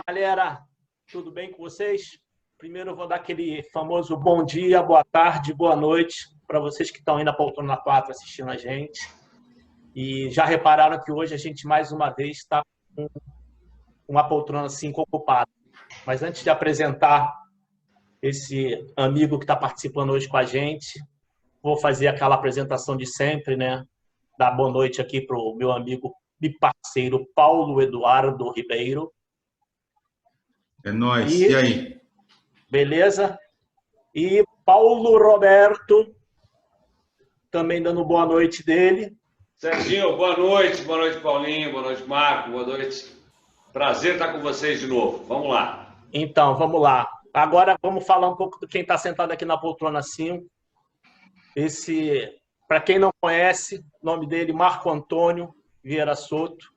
galera, tudo bem com vocês? Primeiro eu vou dar aquele famoso bom dia, boa tarde, boa noite para vocês que estão aí na Poltrona 4 assistindo a gente. E já repararam que hoje a gente mais uma vez está com uma poltrona 5 ocupada. Mas antes de apresentar esse amigo que está participando hoje com a gente, vou fazer aquela apresentação de sempre, né? Dar boa noite aqui para o meu amigo e parceiro Paulo Eduardo Ribeiro. É nóis. E aí? Beleza? E Paulo Roberto, também dando boa noite dele. Serginho, boa noite Paulinho, boa noite Marco, boa noite. Prazer estar com vocês de novo. Vamos lá. Então, vamos lá. Agora vamos falar um pouco de quem está sentado aqui na poltrona 5. Para quem não conhece, o nome dele Marco Antônio Vieira Soto.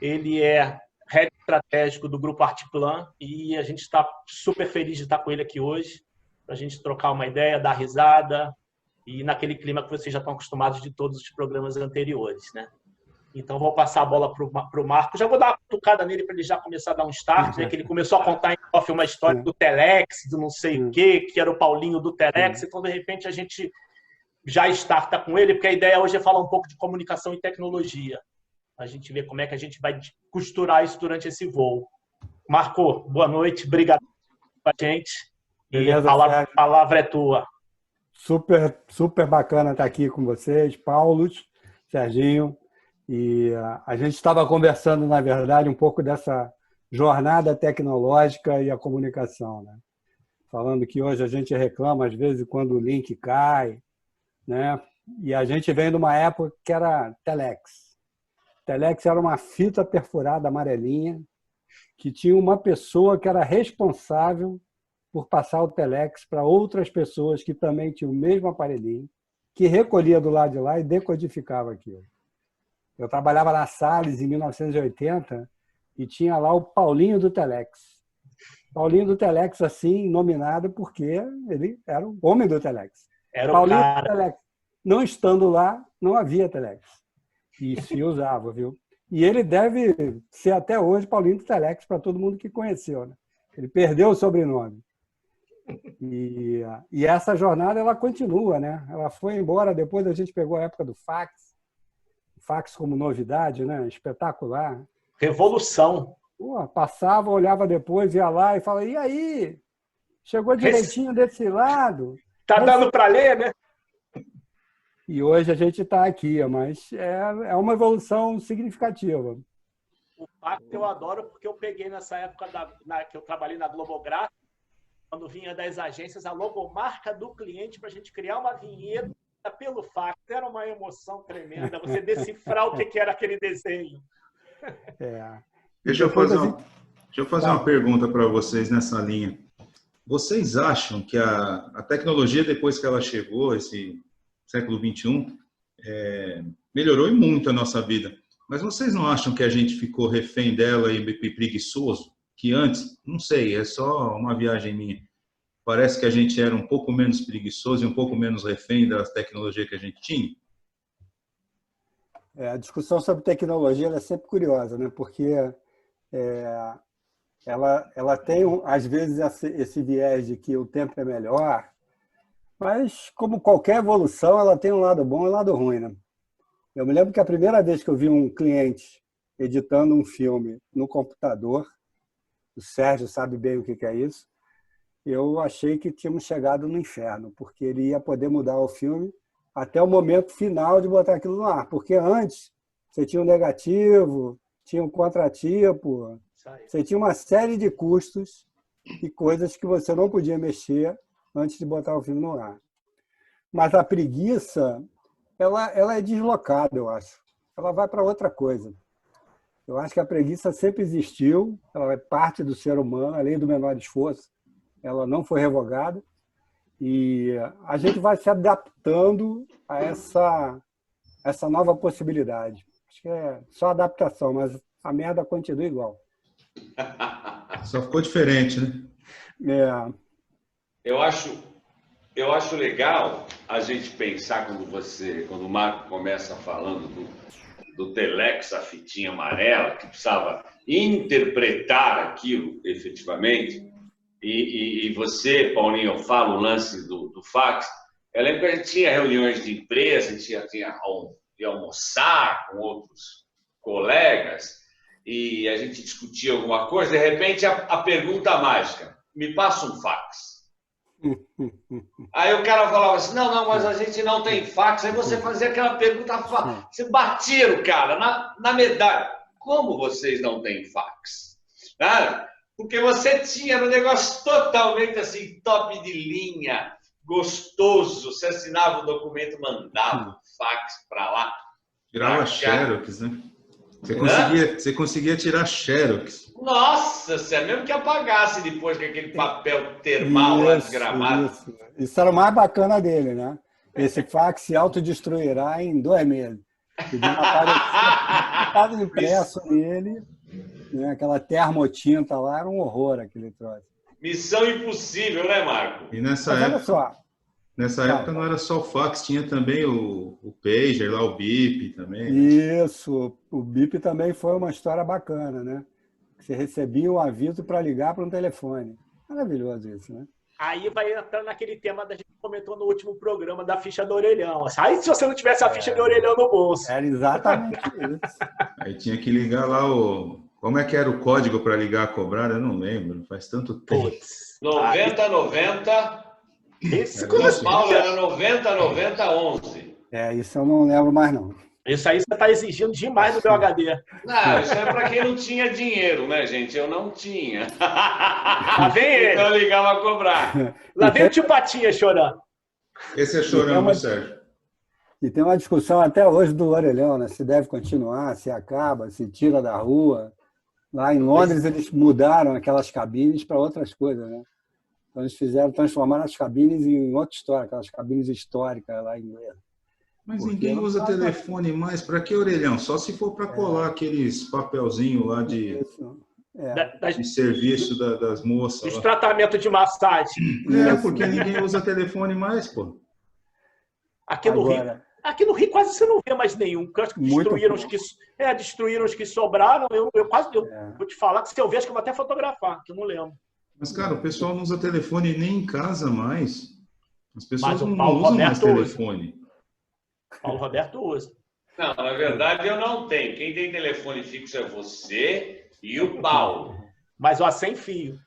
Ele é head estratégico do Grupo Artplan e a gente está super feliz de estar com ele aqui hoje, para a gente trocar uma ideia, dar risada e naquele clima que vocês já estão acostumados de todos os programas anteriores, né? Então, vou passar a bola para o Marco. Já vou dar uma cutucada nele para ele já começar a dar um start, né? Que ele começou a contar em off uma história do Telex, do não sei o quê, que era o Paulinho do Telex. Então, de repente, a gente já starta com ele, porque a ideia hoje é falar um pouco de comunicação e tecnologia. A gente vê como é que a gente vai costurar isso durante esse voo. Marco, boa noite, obrigado com a gente. Beleza, a palavra é tua. Super bacana estar aqui com vocês, Paulo, Serginho. E a gente estava conversando, na verdade, um pouco dessa jornada tecnológica e a comunicação, né? Falando que hoje a gente reclama, às vezes, quando o link cai, né? E a gente vem de uma época que era Telex. Telex era uma fita perfurada amarelinha que tinha uma pessoa que era responsável por passar o Telex para outras pessoas que também tinham o mesmo aparelhinho, que recolhia do lado de lá e decodificava aquilo. Eu trabalhava na Salles em 1980 e tinha lá o Paulinho do Telex. Paulinho do Telex, assim, nominado porque ele era o homem do Telex. Era Paulinho o cara. do Telex. Não estando lá, não havia Telex. E se usava, viu? E ele deve ser até hoje Paulinho do Telex para todo mundo que conheceu, né? Ele perdeu o sobrenome. E essa jornada ela continua, né? Ela foi embora, depois a gente pegou a época do fax. Fax como novidade, né? Espetacular. Revolução. Pô, passava, olhava depois, ia lá e falava, e aí? Chegou direitinho desse lado? Tá dando para ler, né? E hoje a gente está aqui, mas é uma evolução significativa. O fax eu adoro porque eu peguei nessa época que eu trabalhei na Globográfica, quando vinha das agências a logomarca do cliente para a gente criar uma vinheta pelo fax. Era uma emoção tremenda, você decifrar o que era aquele desenho. Deixa eu fazer uma pergunta para vocês nessa linha. Vocês acham que a tecnologia, depois que ela chegou, esse século XXI, melhorou muito a nossa vida. Mas vocês não acham que a gente ficou refém dela e preguiçoso? Que antes, não sei, é só uma viagem minha. Parece que a gente era um pouco menos preguiçoso e um pouco menos refém da tecnologia que a gente tinha? A discussão sobre tecnologia ela é sempre curiosa, né? Porque ela tem, às vezes, esse viés de que o tempo é melhor, mas, como qualquer evolução, ela tem um lado bom e um lado ruim, né? Eu me lembro que a primeira vez que eu vi um cliente editando um filme no computador, o Sérgio sabe bem o que é isso, eu achei que tínhamos chegado no inferno, porque ele ia poder mudar o filme até o momento final de botar aquilo no ar. Porque antes, você tinha um negativo, tinha um contratipo, você tinha uma série de custos e coisas que você não podia mexer antes de botar o filme no ar. Mas a preguiça, ela é deslocada, eu acho. Ela vai para outra coisa. Eu acho que a preguiça sempre existiu, ela é parte do ser humano, a lei do menor esforço, ela não foi revogada, e a gente vai se adaptando a essa nova possibilidade. Acho que é só adaptação, mas a merda continua igual. Só ficou diferente, né? Eu acho legal a gente pensar quando o Marco começa falando do telex, a fitinha amarela, que precisava interpretar aquilo efetivamente, e você, Paulinho, eu falo o lance do fax, eu lembro que a gente tinha reuniões de empresa, a gente ia almoçar com outros colegas, e a gente discutia alguma coisa, de repente a pergunta mágica, me passa um fax. Aí o cara falava assim, não, mas a gente não tem fax. Aí você fazia aquela pergunta, você batia o cara na medalha. Como vocês não têm fax? Porque você tinha um negócio totalmente assim, top de linha, gostoso. Você assinava o documento, mandava o fax para lá. Tirava xerox, né? Você conseguia tirar xerox. Nossa, é mesmo que apagasse depois com aquele papel termal lá desgramado. Isso era o mais bacana dele, né? Esse fax se autodestruirá em 2 meses. Estava impresso nele, né? Aquela termotinta lá, era um horror aquele troço. Missão impossível, né, Marco? E nessa época não era só o fax, tinha também o pager lá, o bip também. Isso, o bip também foi uma história bacana, né? Você recebia um aviso para ligar para um telefone. Maravilhoso isso, né? Aí vai entrar naquele tema da gente comentou no último programa da ficha do orelhão. Aí se você não tivesse a ficha do orelhão no bolso. Era exatamente isso. Aí tinha que ligar lá Como é que era o código para ligar a cobrar? Eu não lembro, faz tanto tempo. 9090. São Paulo era 909011. Isso eu não lembro mais, não. Isso aí você está exigindo demais do meu HD. Não, isso é para quem não tinha dinheiro, né, gente? Eu não tinha. Lá vem ele. Eu ligava a cobrar. Lá vem o tio Patinha chorando. Esse é chorando, Sérgio. E tem uma discussão até hoje do orelhão, né? Se deve continuar, se acaba, se tira da rua. Lá em Londres eles mudaram aquelas cabines para outras coisas, né? Então eles transformaram as cabines em outra história, aquelas cabines históricas lá em inglês. Mas ninguém usa telefone mais. Para que orelhão? Só se for para colar aqueles papelzinhos lá de serviço das moças. Os tratamentos de massagem. Porque ninguém usa telefone mais, pô. Aqui no Rio quase você não vê mais nenhum. Destruíram os que sobraram. Eu vou te falar que se eu ver, acho que eu vou até fotografar, que eu não lembro. Mas, cara, o pessoal não usa telefone nem em casa mais. As pessoas não Paulo usam Roberto mais telefone. Paulo Roberto usa. Não, na verdade eu não tenho. Quem tem telefone fixo é você e o Paulo. Mas sem fio.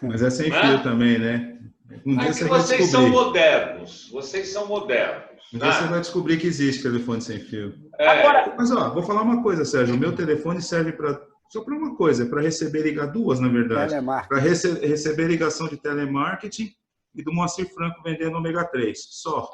Mas é sem fio também, né? Mas que vocês são modernos. Vocês são modernos. Você vai descobrir que existe telefone sem fio. Agora... Mas, vou falar uma coisa, Sérgio. O meu telefone serve só para uma coisa, para receber duas, na verdade. Para receber ligação de telemarketing e do Moacir Franco vendendo ômega 3. Só.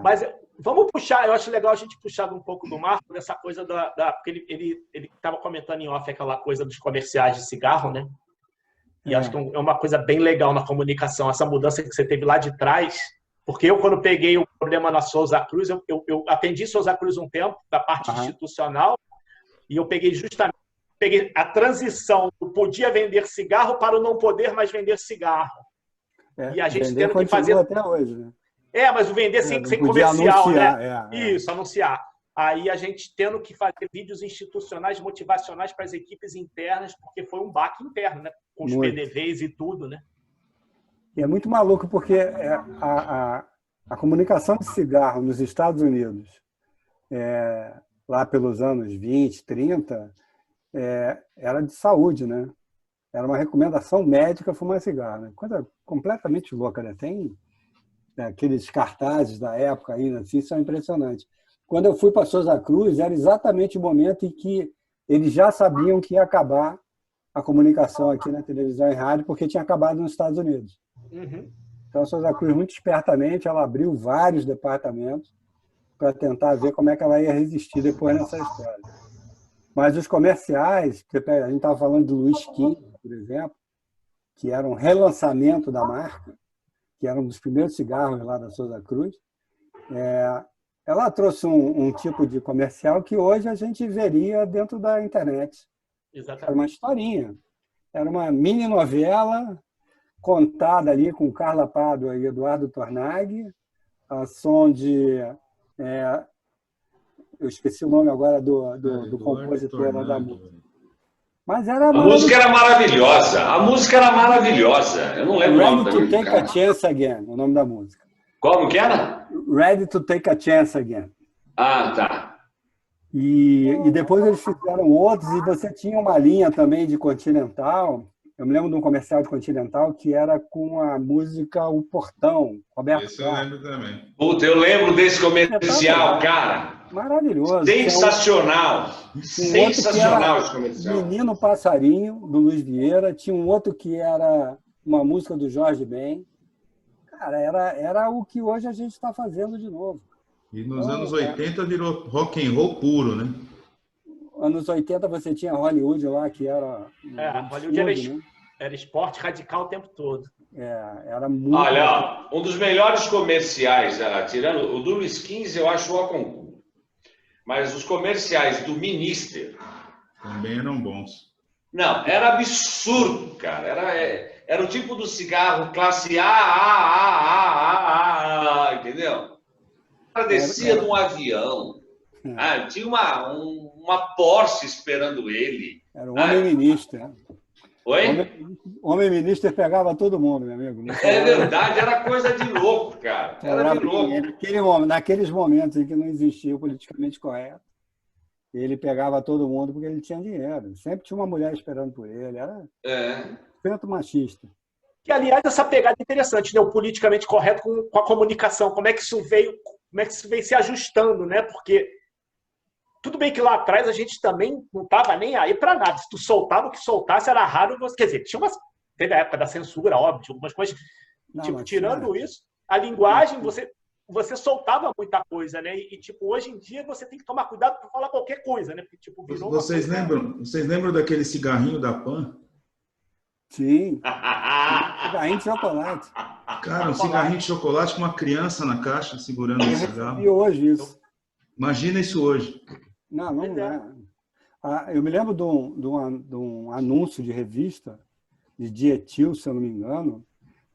Mas vamos puxar, eu acho legal a gente puxar um pouco do Marco, dessa coisa porque ele estava comentando em off aquela coisa dos comerciais de cigarro, né? E acho que é uma coisa bem legal na comunicação, essa mudança que você teve lá de trás. Porque eu, quando peguei o problema na Souza Cruz, eu atendi Souza Cruz um tempo, da parte institucional, e eu peguei justamente a transição do podia vender cigarro para o não poder mais vender cigarro. E a gente tendo que fazer até hoje, né? Mas o vender sem comercial, anunciar, né? Isso, anunciar. Aí a gente tendo que fazer vídeos institucionais motivacionais para as equipes internas, porque foi um baque interno, né? Com os PDVs e tudo, né? E é muito maluco porque a comunicação de cigarro nos Estados Unidos, lá pelos anos 20, 30, era de saúde, né? Era uma recomendação médica fumar cigarro, né? Coisa completamente louca, né? Tem aqueles cartazes da época ainda, assim, são impressionantes. Quando eu fui para Souza Cruz, era exatamente o momento em que eles já sabiam que ia acabar a comunicação aqui na televisão e rádio, porque tinha acabado nos Estados Unidos. Então, a Souza Cruz, muito espertamente, ela abriu vários departamentos para tentar ver como é que ela ia resistir depois nessa história. Mas os comerciais, a gente estava falando do Luiz XV, por exemplo, que era um relançamento da marca, que era um dos primeiros cigarros lá da Souza Cruz, ela trouxe um tipo de comercial que hoje a gente veria dentro da internet. Exatamente. Era uma historinha. Era uma mini novela contada ali com Carla Pádua e Eduardo Tornaghi, a som de Eu esqueci o nome agora do compositor lá da música. Mas era a música era maravilhosa. A música era maravilhosa. Eu não lembro o nome Ready to Take a Chance Again, o nome da música. Como que era? Ready to Take a Chance Again. Ah, tá. E depois eles fizeram outros, e você tinha uma linha também de Continental. Eu me lembro de um comercial de Continental que era com a música O Portão, Roberto Esse eu lembro também. Puta, eu lembro desse comercial, cara. Maravilhoso. Sensacional. Sensacional esse comercial. Menino Passarinho, do Luiz Vieira. Tinha um outro que era uma música do Jorge Ben. Cara, era o que hoje a gente está fazendo de novo. E nos anos 80 virou rock and roll puro, né? Anos 80 você tinha Hollywood lá, que era... Hollywood era esporte radical o tempo todo. Era muito... Olha, um dos melhores comerciais, tirando o do Luiz XV, eu acho o concurso. Mas os comerciais do Minister... Também eram bons. Não, era absurdo, cara. Era o tipo do cigarro classe A, entendeu? O cara descia de um avião. Tinha uma Porsche esperando ele. Era um homem ministro. Oi? Homem ministro pegava todo mundo, meu amigo. É verdade, era coisa de louco, cara. Era de louco. Naqueles momentos em que não existia o politicamente correto, ele pegava todo mundo porque ele tinha dinheiro. Sempre tinha uma mulher esperando por ele. Era tanto machista. Que, aliás, essa pegada é interessante, né? O politicamente correto com a comunicação. Como é que isso veio se ajustando, né? Porque tudo bem que lá atrás a gente também não estava nem aí para nada. Se tu soltava o que soltasse, era raro. Quer dizer, teve a época da censura, óbvio, algumas coisas. Tirando isso, a linguagem, você soltava muita coisa, né? E, hoje em dia você tem que tomar cuidado para falar qualquer coisa, né? Porque, virou vocês lembram daquele cigarrinho da Pan? Sim. Cigarrinho de chocolate. Cara, um cigarrinho de chocolate com uma criança na caixa segurando o cigarro. E hoje isso. Imagina isso hoje. Não é. Eu me lembro de um anúncio de revista, de Dietil, se eu não me engano,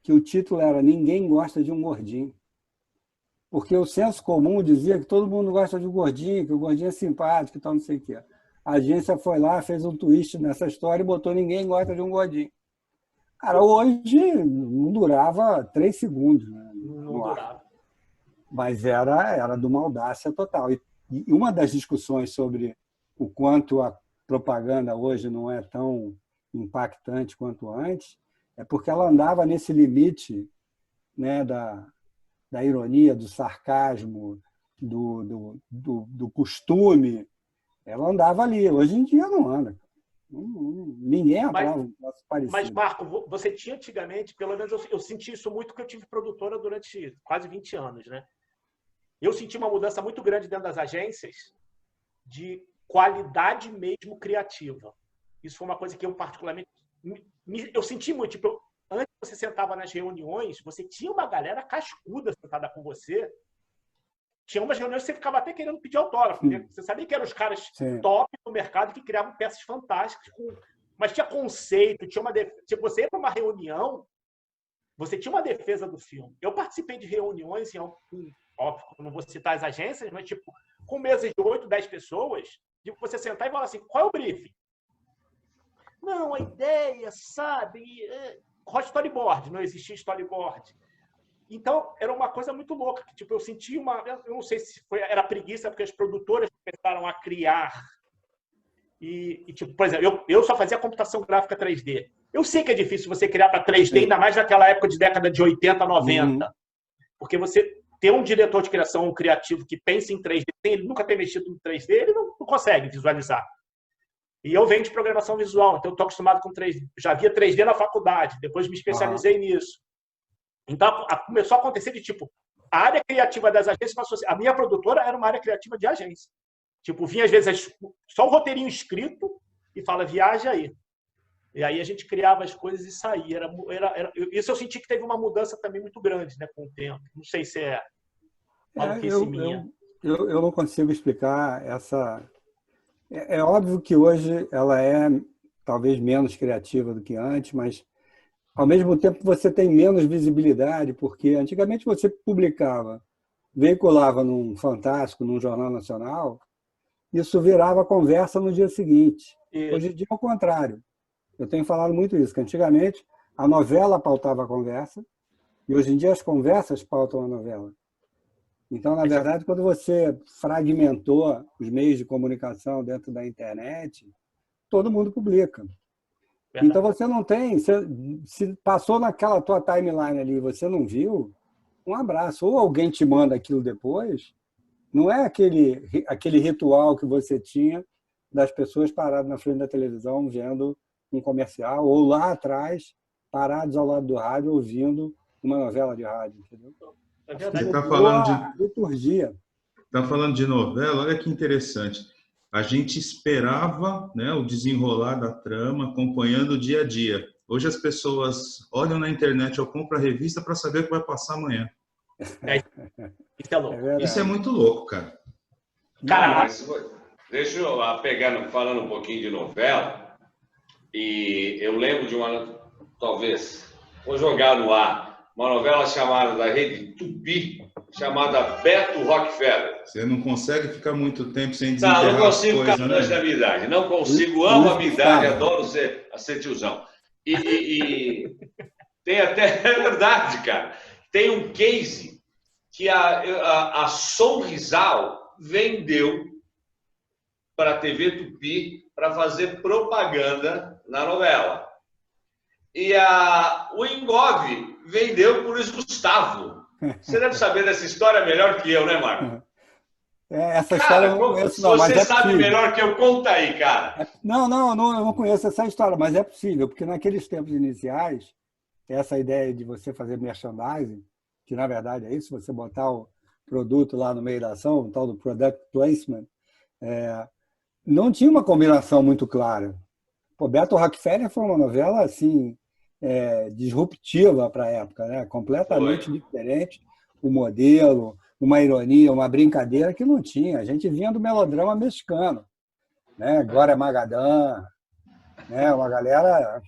que o título era Ninguém Gosta de um Gordinho. Porque o senso comum dizia que todo mundo gosta de um gordinho, que o gordinho é simpático e tal, não sei o quê. A agência foi lá, fez um twist nessa história e botou Ninguém Gosta de um Gordinho. Cara, hoje não durava 3 segundos. Né? Não durava. Mas era de uma audácia total. E uma das discussões sobre o quanto a propaganda hoje não é tão impactante quanto antes é porque ela andava nesse limite, né, da ironia, do sarcasmo, do costume. Ela andava ali. Hoje em dia não anda. Ninguém aprova um troço parecido. Mas, Marco, você tinha antigamente, pelo menos eu senti isso muito porque eu tive produtora durante quase 20 anos, né? Eu senti uma mudança muito grande dentro das agências de qualidade mesmo criativa. Isso foi uma coisa que eu particularmente... Eu senti muito. Antes você sentava nas reuniões, você tinha uma galera cascuda sentada com você. Tinha umas reuniões que você ficava até querendo pedir autógrafo. Né? Você sabia que eram os caras top do mercado que criavam peças fantásticas. Mas tinha conceito, tinha uma defesa. Tipo, você ia para uma reunião, você tinha uma defesa do filme. Eu participei de reuniões, óbvio, não vou citar as agências, mas com mesas de 8, 10 pessoas, de você sentar e falar assim, qual é o briefing? Não, a ideia, sabe? Storyboard, não existia storyboard. Então, era uma coisa muito louca. Eu senti eu não sei se era preguiça, porque as produtoras começaram a criar. Por exemplo, eu só fazia computação gráfica 3D. Eu sei que é difícil você criar para 3D, ainda mais naquela época de década de 80, 90. Porque você ter um diretor de criação, um criativo que pensa em 3D, ele nunca ter mexido no 3D, ele não consegue visualizar. E eu venho de programação visual, então eu estou acostumado com 3D. Já via 3D na faculdade, depois me especializei nisso. Então, começou a acontecer de a área criativa das agências passou a ser... A minha produtora era uma área criativa de agência. Vinha às vezes só o roteirinho escrito e fala, viaja aí. E aí a gente criava as coisas e saía. Isso eu senti que teve uma mudança também muito grande, né, com o tempo. Não sei se é maluquice minha. Eu não consigo explicar essa... É óbvio que hoje ela é talvez menos criativa do que antes, mas ao mesmo tempo você tem menos visibilidade, porque antigamente você publicava veiculava num Fantástico, num Jornal Nacional, isso virava conversa no dia seguinte. Isso. Hoje em dia é o contrário. Eu tenho falado muito isso, que antigamente a novela pautava a conversa e hoje em dia as conversas pautam a novela. Então, na verdade, quando você fragmentou os meios de comunicação dentro da internet, todo mundo publica. Verdade. Então, você não tem... Se passou naquela tua timeline ali e você não viu, um abraço. Ou alguém te manda aquilo depois, não é aquele ritual que você tinha das pessoas paradas na frente da televisão vendo um comercial, ou lá atrás, parados ao lado do rádio, ouvindo uma novela de rádio, entendeu? É verdade. Você está falando de liturgia. Está falando de novela, olha que interessante. A gente esperava, né, o desenrolar da trama, acompanhando o dia a dia. Hoje as pessoas olham na internet ou compram a revista para saber o que vai passar amanhã. Isso é louco. Isso é muito louco, cara. Cara, deixa eu falando um pouquinho de novela. E eu lembro de uma, talvez, vou jogar no ar, uma novela chamada da Rede Tupi, chamada Beto Rockefeller. Você não consegue ficar muito tempo sem desenterrar Não, não consigo coisa, ficar longe da minha idade. Não consigo, amo a minha idade, adoro ser tiozão. E tem até, é verdade, cara, tem um case que a Sonrisal vendeu para a TV Tupi para fazer propaganda na novela. E o Engove vendeu para o Luiz Gustavo. Você deve saber dessa história melhor que eu, né, Marco? Essa história eu não conheço, não. Você sabe melhor que eu, conta aí, cara. Não, eu não conheço essa história, mas é possível, porque naqueles tempos iniciais, essa ideia de você fazer merchandising, que na verdade é isso, você botar o produto lá no meio da ação, o tal do product placement, não tinha uma combinação muito clara. Pô, Beto Rockefeller foi uma novela assim, disruptiva para a época, né? Completamente diferente, o modelo, uma ironia, uma brincadeira que não tinha. A gente vinha do melodrama mexicano, né? Glória Magadã, né? Uma galera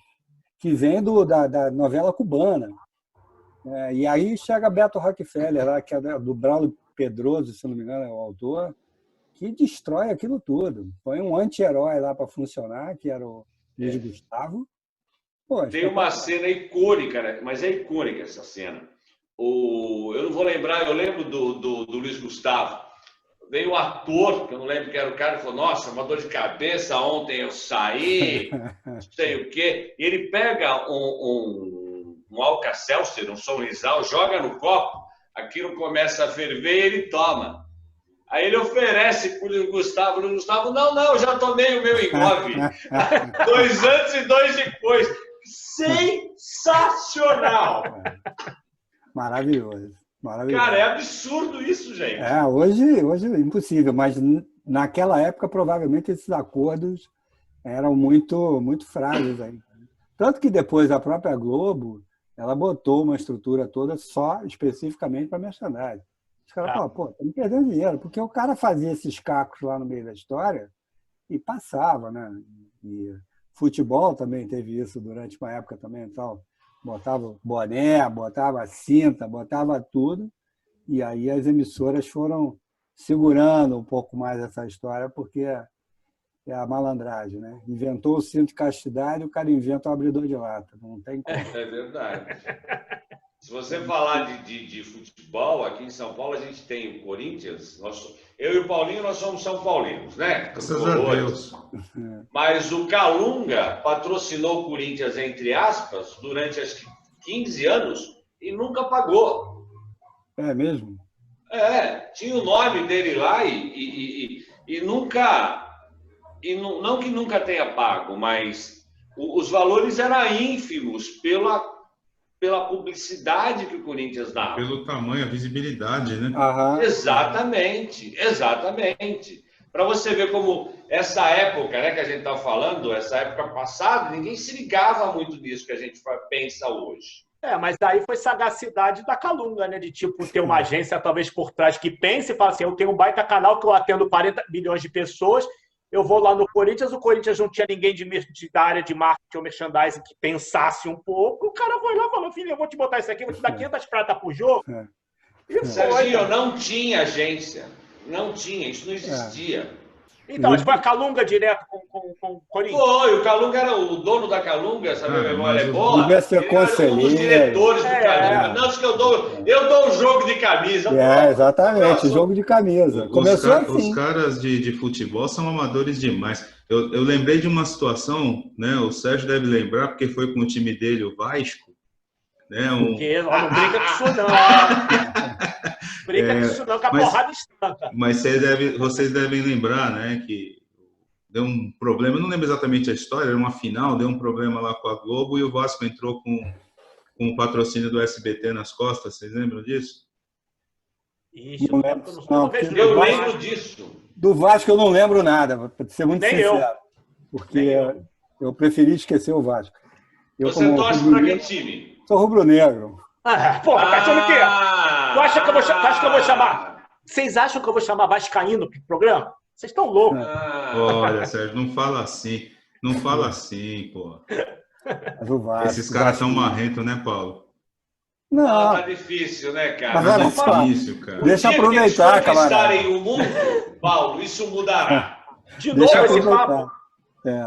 que vem da novela cubana. E aí chega Beto Rockefeller, lá, que é do Braulio Pedroso, se não me engano, é o autor, que destrói aquilo tudo. Põe um anti-herói lá para funcionar, que era o Luiz Gustavo. Pô, tem uma cena icônica, né? Mas é icônica essa cena. Eu não vou lembrar, eu lembro do Luiz Gustavo. Veio um ator, que eu não lembro quem era o cara, e falou: nossa, uma dor de cabeça, ontem eu saí, não sei o quê. E ele pega um Alka-Seltzer, um Sonrisal, joga no copo, aquilo começa a ferver e ele toma. Aí ele oferece para o Gustavo, não, já tomei o meu Engove. 2 antes e 2 depois. Sensacional! Maravilhoso. Cara, é absurdo isso, gente. Hoje é impossível, mas naquela época, provavelmente, esses acordos eram muito, muito frágeis ainda. Tanto que depois a própria Globo, ela botou uma estrutura toda só especificamente para merchandising. Os caras falavam, pô, estamos perdendo dinheiro, porque o cara fazia esses cacos lá no meio da história e passava, né? E futebol também teve isso durante uma época também, então, botava boné, botava cinta, botava tudo, e aí as emissoras foram segurando um pouco mais essa história, porque é a malandragem, né? Inventou o cinto de castidade, o cara inventa o abridor de lata, não tem como. É verdade. Se você falar de futebol, aqui em São Paulo a gente tem o Corinthians. Eu e o Paulinho, nós somos São Paulinos, né? Graças a Deus. Mas o Calunga patrocinou o Corinthians, entre aspas, durante acho que 15 anos e nunca pagou. É mesmo? Tinha o nome dele lá e nunca... não que nunca tenha pago, mas os valores eram ínfimos pela publicidade que o Corinthians dava. Pelo tamanho, a visibilidade, né? Exatamente. Para você ver como essa época, né, que a gente está falando, essa época passada, ninguém se ligava muito nisso que a gente pensa hoje. Mas aí foi sagacidade da Calunga, né? De tipo ter uma agência talvez por trás que pense e fala assim, eu tenho um baita canal que eu atendo 40 milhões de pessoas, eu vou lá no Corinthians, o Corinthians não tinha ninguém da área de marketing ou merchandising que pensasse um pouco, o cara foi lá e falou, filho, eu vou te botar isso aqui, vou te dar 500 pratas por jogo. Serginho, não tinha agência. Não tinha, isso não existia. Então, mas foi a Calunga direto com o Corinthians? Foi, o Calunga era o dono da Calunga, sabe? A memória é boa. Devia ser Ele era um dos diretores do Calunga. Não, acho que eu dou um jogo de camisa. Exatamente, jogo de camisa. Começou assim. Os caras de futebol são amadores demais. Eu lembrei de uma situação, né? O Sérgio deve lembrar, porque foi com o time dele, o Vasco. Né, não briga com isso não. Briga com isso não, que a porrada estanca. Mas vocês devem lembrar, né, que deu um problema, eu não lembro exatamente a história, era uma final, deu um problema lá com a Globo e o Vasco entrou com o patrocínio do SBT nas costas, vocês lembram disso? Ixi, eu lembro disso. Do Vasco eu não lembro nada, para ser muito sincero. Porque eu preferi esquecer o Vasco. Você torce para que time? Sou rubro-negro. Porra, tá achando o quê? Tu acha que eu vou chamar? Vocês acham que eu vou chamar vascaíno pro programa? Vocês estão loucos. Olha, Sérgio, não fala assim. Não fala assim, pô. Esses caras são marrentos, né, Paulo? Não. Tá difícil, né, cara? Mas tá difícil, cara. Deixa aproveitar, camarada. Se o mundo, Paulo, isso mudará. De novo esse papo.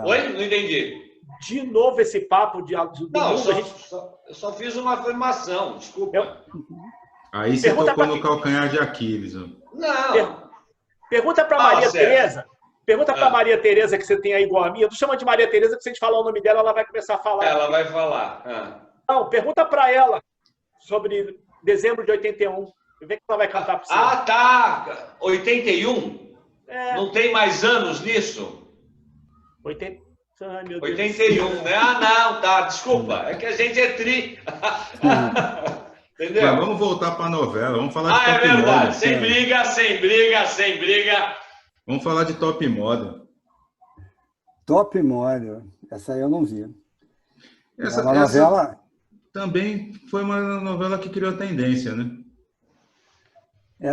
Oi? Não entendi. De novo esse papo de não, eu só fiz uma afirmação, desculpa. Aí você tocou no calcanhar de Aquiles. Não. Pergunta para Maria Tereza. Pergunta para Maria Tereza, que você tem aí igual a minha. Tu chama de Maria Tereza, que se a gente falar o nome dela, ela vai começar a falar. Ela vai falar. Não, pergunta para ela sobre dezembro de 81. Vê que ela vai cantar para você. Ah, tá. 81? Não tem mais anos nisso? 81, né? Não, tá, desculpa. É que a gente é tri. Entendeu? Mas vamos voltar para a novela, vamos falar de Top Model. É verdade, Model. sem briga. Vamos falar de Top Model. Top Model, essa aí eu não vi. Essa novela também foi uma novela que criou tendência, né?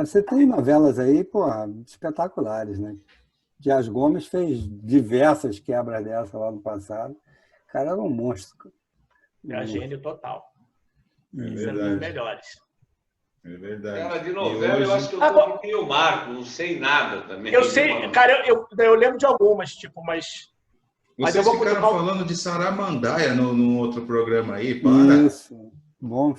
Você tem novelas aí, porra, espetaculares, né? Dias Gomes fez diversas quebras dessa lá no passado. O cara era um monstro. É gênio total. Isso é um dos melhores. É verdade. Cara, de novela, eu acho que eu tô com o Marco, não sei nada também. Eu sei, cara, eu lembro de algumas, tipo, mas... Vocês ficaram falando de Saramandaia no outro programa aí, para. Isso, bom.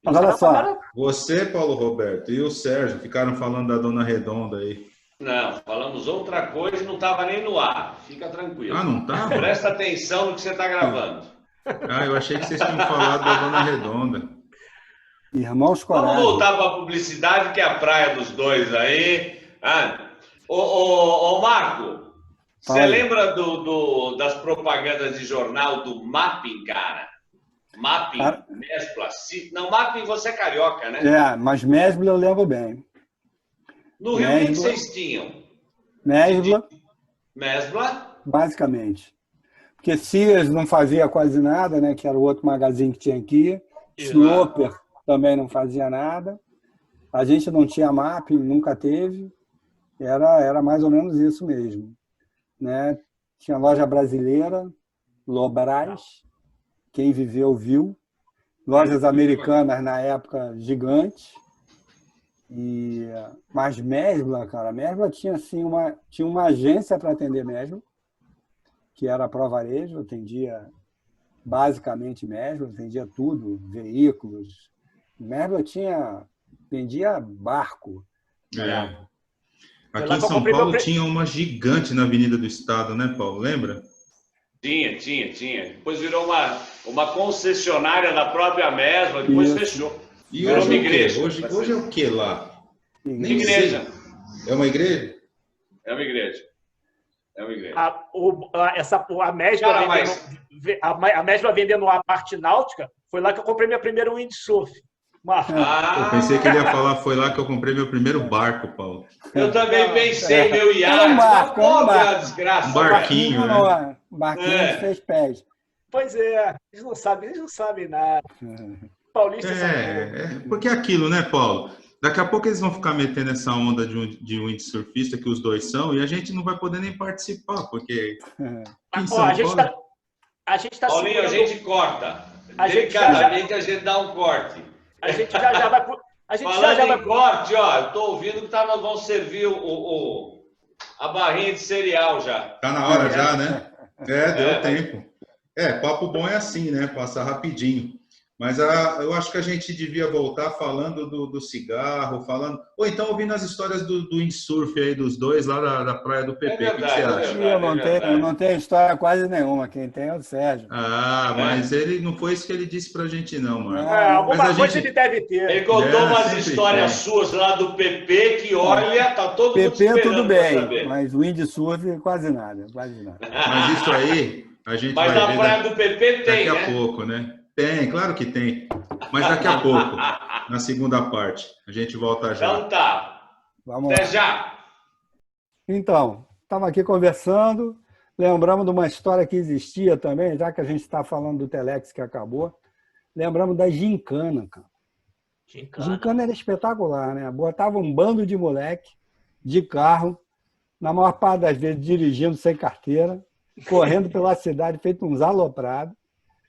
Mas olha só. Você, Paulo Roberto, e o Sérgio ficaram falando da Dona Redonda aí. Não, falamos outra coisa e não estava nem no ar. Fica tranquilo. Ah, não tá? Presta atenção no que você está gravando. Eu achei que vocês tinham falado da Dona Redonda. Irmãos Coragem. Vamos voltar para a publicidade, que é a praia dos dois aí. Ô Marco, você lembra das propagandas de jornal do Mapping, cara? Mapping, Mesbla. Não, Mapping você é carioca, né? Mas Mesbla eu lembro bem. No Rio, o que vocês tinham? Mesbla? Basicamente. Porque Sears não fazia quase nada, né? Que era o outro magazine que tinha aqui. Sloper também não fazia nada. A gente não tinha Mapping, nunca teve. Era mais ou menos isso mesmo. Né? Tinha loja brasileira, Lobras. Quem viveu, viu. Lojas americanas, na época, gigantes. Mas Mesbla, cara, Mesbla tinha assim, uma agência para atender Mesbla, que era a Pro Varejo, atendia basicamente Mesbla, vendia tudo, veículos. Mesbla vendia barco. Aqui em São Paulo tinha uma gigante na Avenida do Estado, né, Paulo? Lembra? Tinha. Depois virou uma concessionária da própria Mesbla, depois fechou. E hoje é igreja. Hoje é o que lá? Igreja. É uma igreja? É uma igreja. A Mesbla vendendo a parte náutica, foi lá que eu comprei minha primeira windsurf. Eu pensei que ele ia falar, foi lá que eu comprei meu primeiro barco, Paulo. Eu também pensei, meu iate. Um barquinho, né? Um barquinho de 6 pés. Pois é, eles não sabem nada. Paulista porque é aquilo, né, Paulo? Daqui a pouco eles vão ficar metendo essa onda de windsurfista que os dois são e a gente não vai poder nem participar, porque... A gente tá Paulinho, a gente corta. Delicadamente a gente dá um corte. A gente já vai A gente Falando já em vai... corte, ó, eu tô ouvindo que nós vamos servir a barrinha de cereal já. Tá na hora já, né? Deu mas- tempo. Papo bom é assim, né? Passa rapidinho. Mas eu acho que a gente devia voltar falando do cigarro, falando... Ou então ouvindo as histórias do windsurf aí dos dois lá da praia do PP. O que você acha? Eu não tenho história quase nenhuma. Quem tem é o Sérgio. Mas ele não foi isso que ele disse pra gente, não, Marco. Alguma coisa ele deve ter. Ele contou umas histórias suas lá do PP que, olha, tá todo mundo esperando. PP tudo bem, mas windsurf quase nada, quase nada. Mas isso aí, a gente mas vai na ver praia do PP tem, daqui a pouco, né? Tem, claro que tem. Mas daqui a pouco, na segunda parte. A gente volta já. Então tá. Vamos Até lá. já. Então, estava aqui conversando, lembramos de uma história que existia também, já que a gente está falando do Telex que acabou, lembramos da gincana, cara. Gincana era espetacular, né? Botava um bando de moleque de carro, na maior parte das vezes dirigindo sem carteira, correndo pela cidade, feito uns aloprados,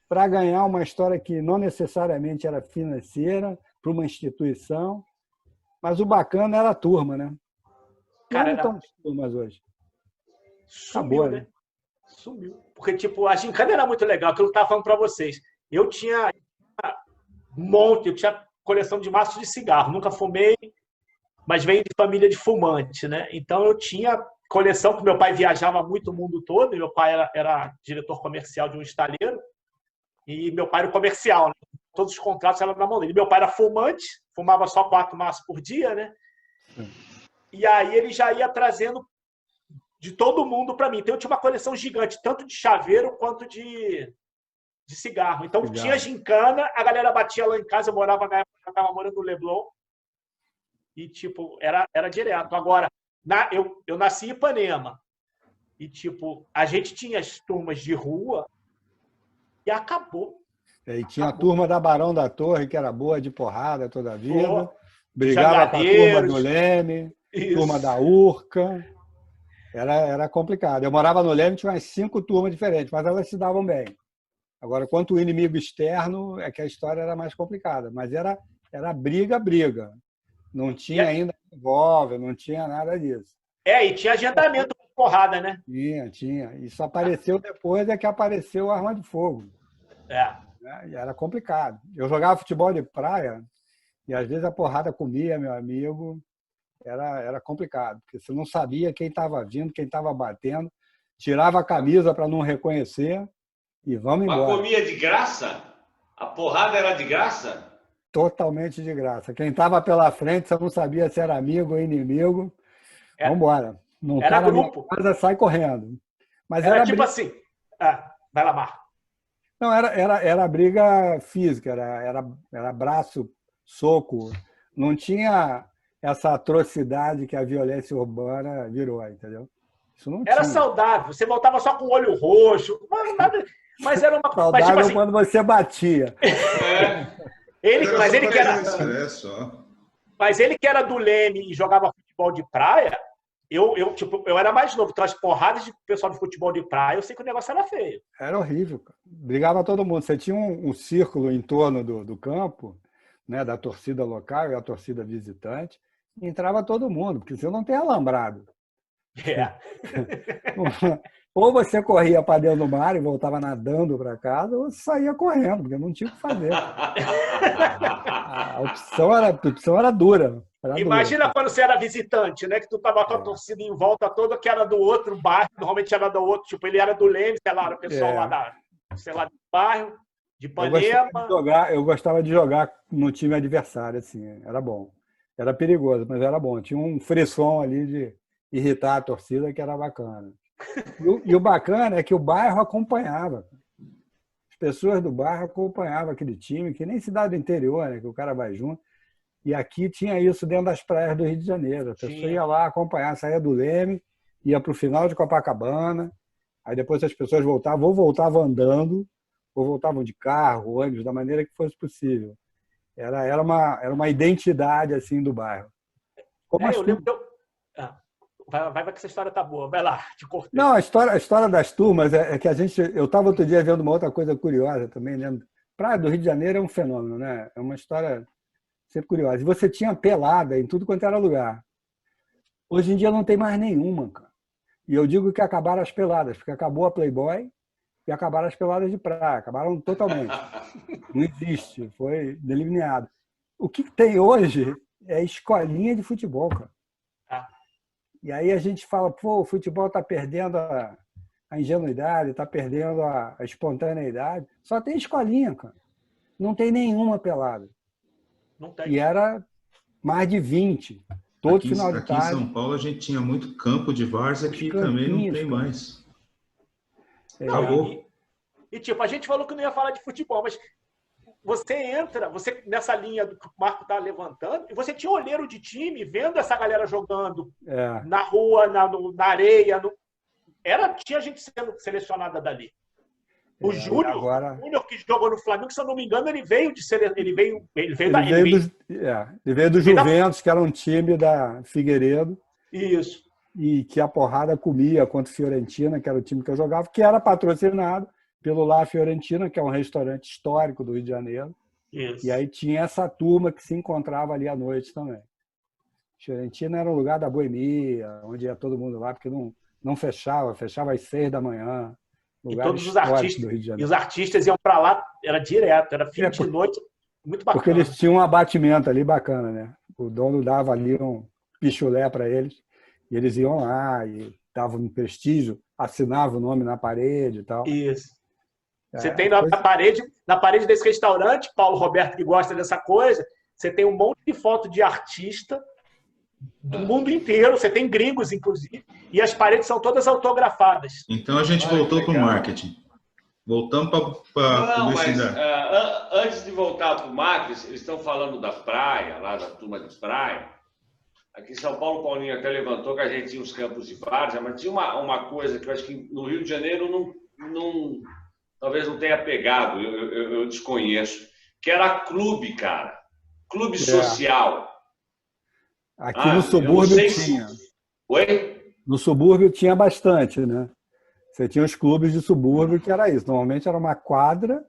para ganhar uma história que não necessariamente era financeira, para uma instituição, mas o bacana era a turma, né? Cara, não estão as turmas hoje. Sumiu, Acabou, né? Sumiu. Porque, tipo, a gincana era muito legal, que eu estava falando para vocês. Eu tinha eu tinha coleção de maços de cigarro. Nunca fumei, mas venho de família de fumante, né? Então, eu tinha coleção, que meu pai viajava muito o mundo todo, e meu pai era diretor comercial de um estaleiro, e meu pai era comercial, né? Todos os contratos eram na mão dele. Meu pai era fumante, fumava só 4 maços por dia, né? E aí ele já ia trazendo de todo mundo para mim. Então eu tinha uma coleção gigante, tanto de chaveiro quanto de cigarro. Então tinha gincana, a galera batia lá em casa, eu morava na época, eu estava morando no Leblon, e tipo, era direto. Agora, eu nasci em Ipanema, e tipo, a gente tinha as turmas de rua, e acabou. E tinha a turma da Barão da Torre, que era boa de porrada toda a vida. Brigava com a turma do Leme, turma da Urca. Era complicado. Eu morava no Leme, tinha umas 5 turmas diferentes, mas elas se davam bem. Agora, quanto o inimigo externo, é que a história era mais complicada. Mas era briga. Não tinha ainda revólver, não tinha nada disso. E tinha agendamento com porrada, né? Tinha. Isso apareceu depois, é que apareceu a arma de fogo. E era complicado. Eu jogava futebol de praia e às vezes a porrada comia, meu amigo. Era complicado, porque você não sabia quem estava vindo, quem estava batendo. Tirava a camisa para não reconhecer e vamos embora. Mas comia de graça? A porrada era de graça? Totalmente de graça. Quem estava pela frente, você não sabia se era amigo ou inimigo. Vamos embora. Não era tá grupo. Na casa, sai correndo. Mas era tipo assim. Vai lá, Marco. Não, era briga física, era braço, soco. Não tinha essa atrocidade que a violência urbana virou, entendeu? Isso não era tinha. Saudável. Você voltava só com o olho roxo. Mas era uma saudável, mas, tipo assim, quando você batia. Mas ele que era do Leme e jogava futebol de praia, eu era mais novo. Então, as porradas de pessoal de futebol de praia, eu sei que o negócio era feio. Era horrível, cara. Brigava todo mundo. Você tinha um círculo em torno do campo, né, da torcida local e a torcida visitante, e entrava todo mundo, porque você não tem alambrado. Ou você corria para dentro do mar e voltava nadando para casa, ou você saía correndo, porque não tinha o que fazer. A opção era dura. Imagina quando você era visitante, né? Que tu tava com a torcida em volta toda, que era do outro bairro, normalmente era do outro, tipo, ele era do Leme, sei lá, o pessoal lá do bairro, de Ipanema. Eu gostava de jogar no time adversário, assim, era bom. Era perigoso, mas era bom. Tinha um frisson ali de irritar a torcida que era bacana. E o bacana é que o bairro acompanhava. As pessoas do bairro acompanhavam aquele time, que nem cidade do interior, né? Que o cara vai junto. E aqui tinha isso dentro das praias do Rio de Janeiro. A pessoa ia lá acompanhar, saía do Leme, ia para o final de Copacabana, aí depois as pessoas voltavam, ou voltavam andando, ou voltavam de carro, ônibus, da maneira que fosse possível. Era uma identidade assim do bairro. Eu lembro que vai que essa história tá boa. Vai lá, te cortei. Não, a história das turmas é que eu estava outro dia vendo uma outra coisa curiosa também, né? Praia do Rio de Janeiro é um fenômeno, né? É uma história sempre curiosa. E você tinha pelada em tudo quanto era lugar. Hoje em dia não tem mais nenhuma, cara. E eu digo que acabaram as peladas, porque acabou a Playboy e acabaram as peladas de praia. Acabaram totalmente. Não existe, foi delineado. O que tem hoje é escolinha de futebol, cara. E aí a gente fala, pô, o futebol está perdendo a ingenuidade, está perdendo a espontaneidade. Só tem escolinha, cara. Não tem nenhuma pelada. Não tem. E era mais de 20. Todo final de tarde. Aqui em São Paulo a gente tinha muito campo de várzea que também não tem mais. Acabou. E tipo, a gente falou que não ia falar de futebol, mas você entra, nessa linha que o Marco está levantando, e você tinha olheiro de time vendo essa galera jogando na rua, na areia. Tinha gente sendo selecionada dali. O Júnior, que jogou no Flamengo, se eu não me engano, ele veio do Juventus, que era um time da Figueiredo. Isso. E que a porrada comia contra o Fiorentina, que era o time que eu jogava, que era patrocinado pelo La Fiorentina, que é um restaurante histórico do Rio de Janeiro. Isso. E aí tinha essa turma que se encontrava ali à noite também. Fiorentina era um lugar da boemia, onde ia todo mundo lá, porque não fechava às 6 da manhã. E todos os artistas iam para lá, era direto, era fim de noite, muito bacana. Porque eles tinham um abatimento ali bacana, né? O dono dava ali um pichulé para eles, e eles iam lá e davam um prestígio, assinavam o nome na parede e tal. Isso. Você tem na parede desse restaurante, Paulo Roberto, que gosta dessa coisa, você tem um monte de foto de artista do mundo inteiro, você tem gringos, inclusive, e as paredes são todas autografadas. Então a gente voltou para o marketing. Voltamos para a publicidade. Mas, antes de voltar para o marketing, eles estão falando da praia, lá da turma de praia. Aqui em São Paulo, o Paulinho até levantou que a gente tinha os campos de várzea, mas tinha uma coisa que eu acho que no Rio de Janeiro talvez não tenha pegado, eu desconheço, que era clube, cara. Clube social. Aqui no subúrbio tinha. Oi? No subúrbio tinha bastante, né? Você tinha os clubes de subúrbio que era isso. Normalmente era uma quadra,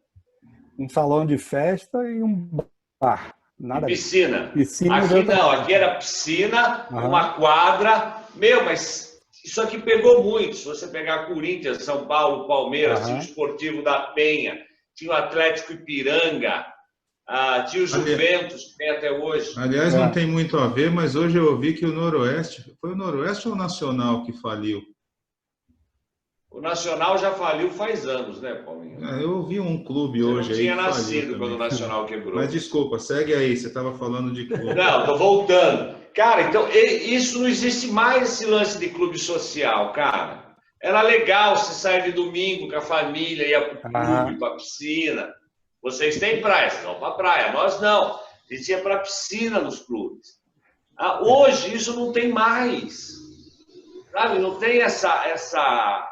um salão de festa e um bar. Nada. E piscina. Aqui não, aqui era piscina, uma quadra. Mas isso aqui pegou muito. Se você pegar Corinthians, São Paulo, Palmeiras, tinha o Esportivo da Penha, tinha o Atlético Ipiranga, tinha o Juventus, que tem até hoje. Aliás, não tem muito a ver, mas hoje eu ouvi que o Noroeste... Foi o Noroeste ou o Nacional que faliu? O Nacional já faliu faz anos, né, Paulinho? Eu ouvi um clube hoje aí. Eu não tinha nascido quando o Nacional quebrou. Mas desculpa, segue aí, você estava falando de clube. Não, tô voltando. Cara, então, isso não existe mais, esse lance de clube social, cara. Era legal você sair de domingo com a família, ia pro clube, pra piscina. Vocês têm praia, vocês vão pra praia. Nós não. A gente ia pra piscina nos clubes. Hoje, isso não tem mais. Sabe? Não tem essa